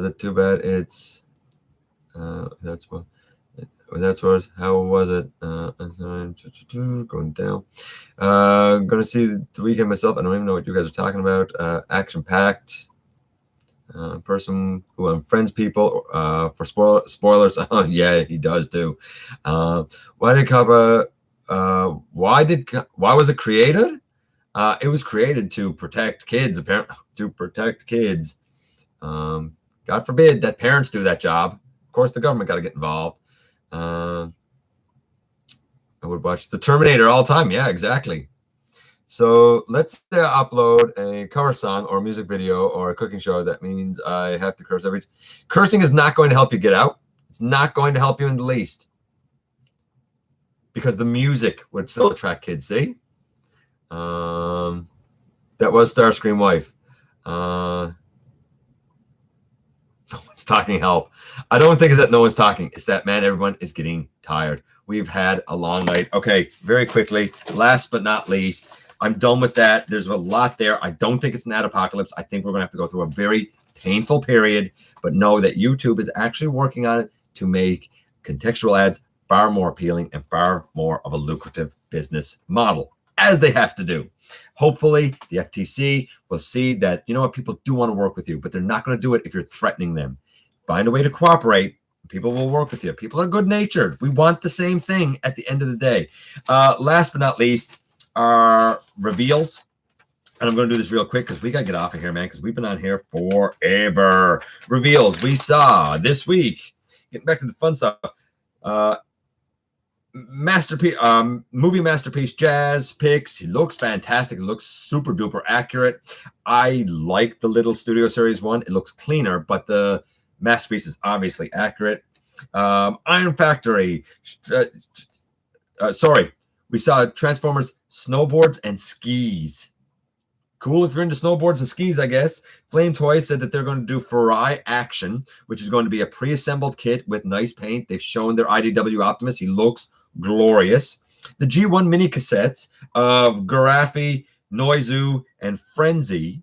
it. Too bad. It's that's what. That's what. How was it? Going down. Gonna see the weekend myself. I don't even know what you guys are talking about. Action packed. Person who unfriends people for spoilers. Oh yeah, he does too. Why was it created? It was created to protect kids. Apparently, to protect kids. God forbid that parents do that job. Of course, the government got to get involved. I would watch The Terminator all the time. Yeah, exactly. So let's say I upload a cover song or a music video or a cooking show. That means I have to curse every. Cursing is not going to help you get out. It's not going to help you in the least. Because the music would still attract kids. See? That was Starscream wife. No one's talking help. I don't think it's that no one's talking. It's that, man, everyone is getting tired. We've had a long night. Okay, very quickly, last but not least, I'm done with that. There's a lot there. I don't think it's an ad apocalypse. I think we're going to have to go through a very painful period, but know that YouTube is actually working on it to make contextual ads far more appealing and far more of a lucrative business model, as they have to do. Hopefully, the FTC will see that, you know what, people do want to work with you, but they're not going to do it if you're threatening them. Find a way to cooperate. People will work with you. People are good-natured. We want the same thing at the end of the day. Last but not least are reveals. And I'm going to do this real quick because we got to get off of here, man, because we've been on here forever. Reveals we saw this week. Getting back to the fun stuff. Masterpiece, movie masterpiece, Jazz picks. He looks fantastic. It looks super duper accurate. I like the little Studio Series one. It looks cleaner, but the masterpiece is obviously accurate. Iron Factory. We saw Transformers snowboards and skis. Cool if you're into snowboards and skis, I guess. Flame Toys said that they're going to do Farai Action, which is going to be a pre-assembled kit with nice paint. They've shown their IDW Optimus. He looks glorious. The G1 mini cassettes of Garafi, Noizu, and Frenzy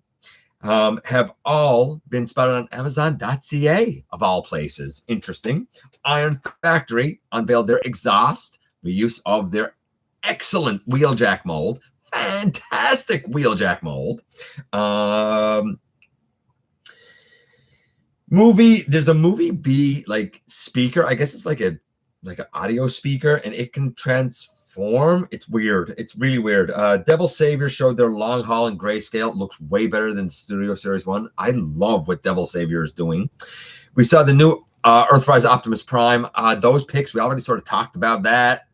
have all been spotted on Amazon.ca, of all places. Interesting. Iron Factory unveiled their exhaust, reuse of their excellent wheeljack mold. Fantastic wheeljack mold. There's a Movie B like speaker. I guess it's like an audio speaker, and it can transform. It's weird. It's really weird. Devil Savior showed their long haul in grayscale. It looks way better than Studio Series 1. I love what Devil Savior is doing. We saw the new Earthrise Optimus Prime. Those pics, we already sort of talked about that.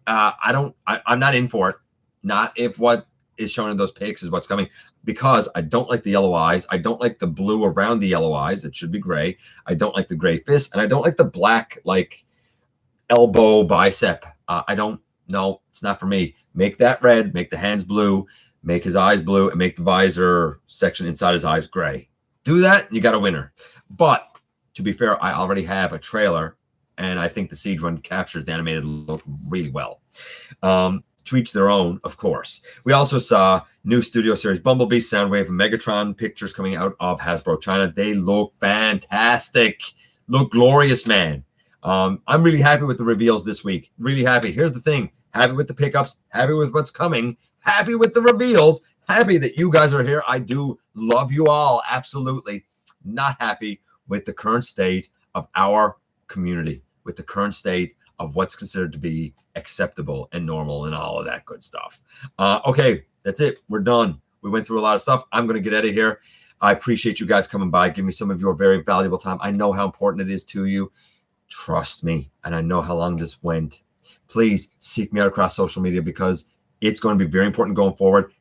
I'm not in for it. Not if what is shown in those pics is what's coming, because I don't like the yellow eyes. I don't like the blue around the yellow eyes. It should be gray. I don't like the gray fist, and I don't like the black like elbow bicep. I don't know. It's not for me. Make that red. Make the hands blue. Make his eyes blue, and make the visor section inside his eyes gray. Do that, and you got a winner. But to be fair, I already have a trailer, and I think the Siege one captures the animated look really well. To each their own, of course. We also saw new Studio Series Bumblebee, Soundwave, and Megatron pictures coming out of Hasbro China. They look fantastic. Look glorious, man. I'm really happy with the reveals this week. Really happy. Here's the thing. Happy with the pickups. Happy with what's coming. Happy with the reveals. Happy that you guys are here. I do love you all. Absolutely. Not happy with the current state of our community, with the current state of what's considered to be acceptable and normal and all of that good stuff. Okay, that's it. We're done. We went through a lot of stuff. I'm going to get out of here. I appreciate you guys coming by. Give me some of your very valuable time. I know how important it is to you. Trust me. And I know how long this went. Please seek me out across social media, because it's going to be very important going forward.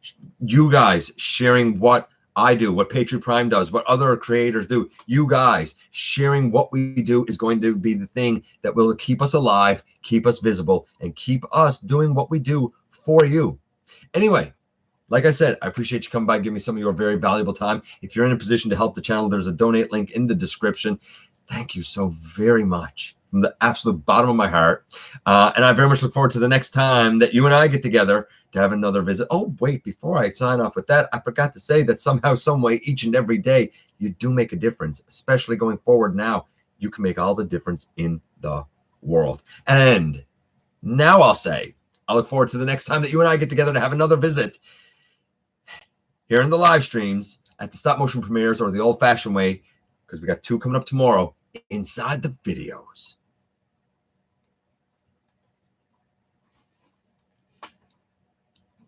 You guys sharing what I do, what Patriot Prime does, what other creators do. You guys sharing what we do is going to be the thing that will keep us alive, keep us visible, and keep us doing what we do for you. Anyway, like I said, I appreciate you coming by, give me some of your very valuable time. If you're in a position to help the channel, there's a donate link in the description. Thank you so very much from the absolute bottom of my heart. And I very much look forward to the next time that you and I get together to have another visit. Oh, wait, before I sign off with that, I forgot to say that somehow, some way, each and every day, you do make a difference, especially going forward now. You can make all the difference in the world. And now I'll say, I look forward to the next time that you and I get together to have another visit here in the live streams, at the stop motion premieres, or the old fashioned way, because we got 2 coming up tomorrow, inside the videos.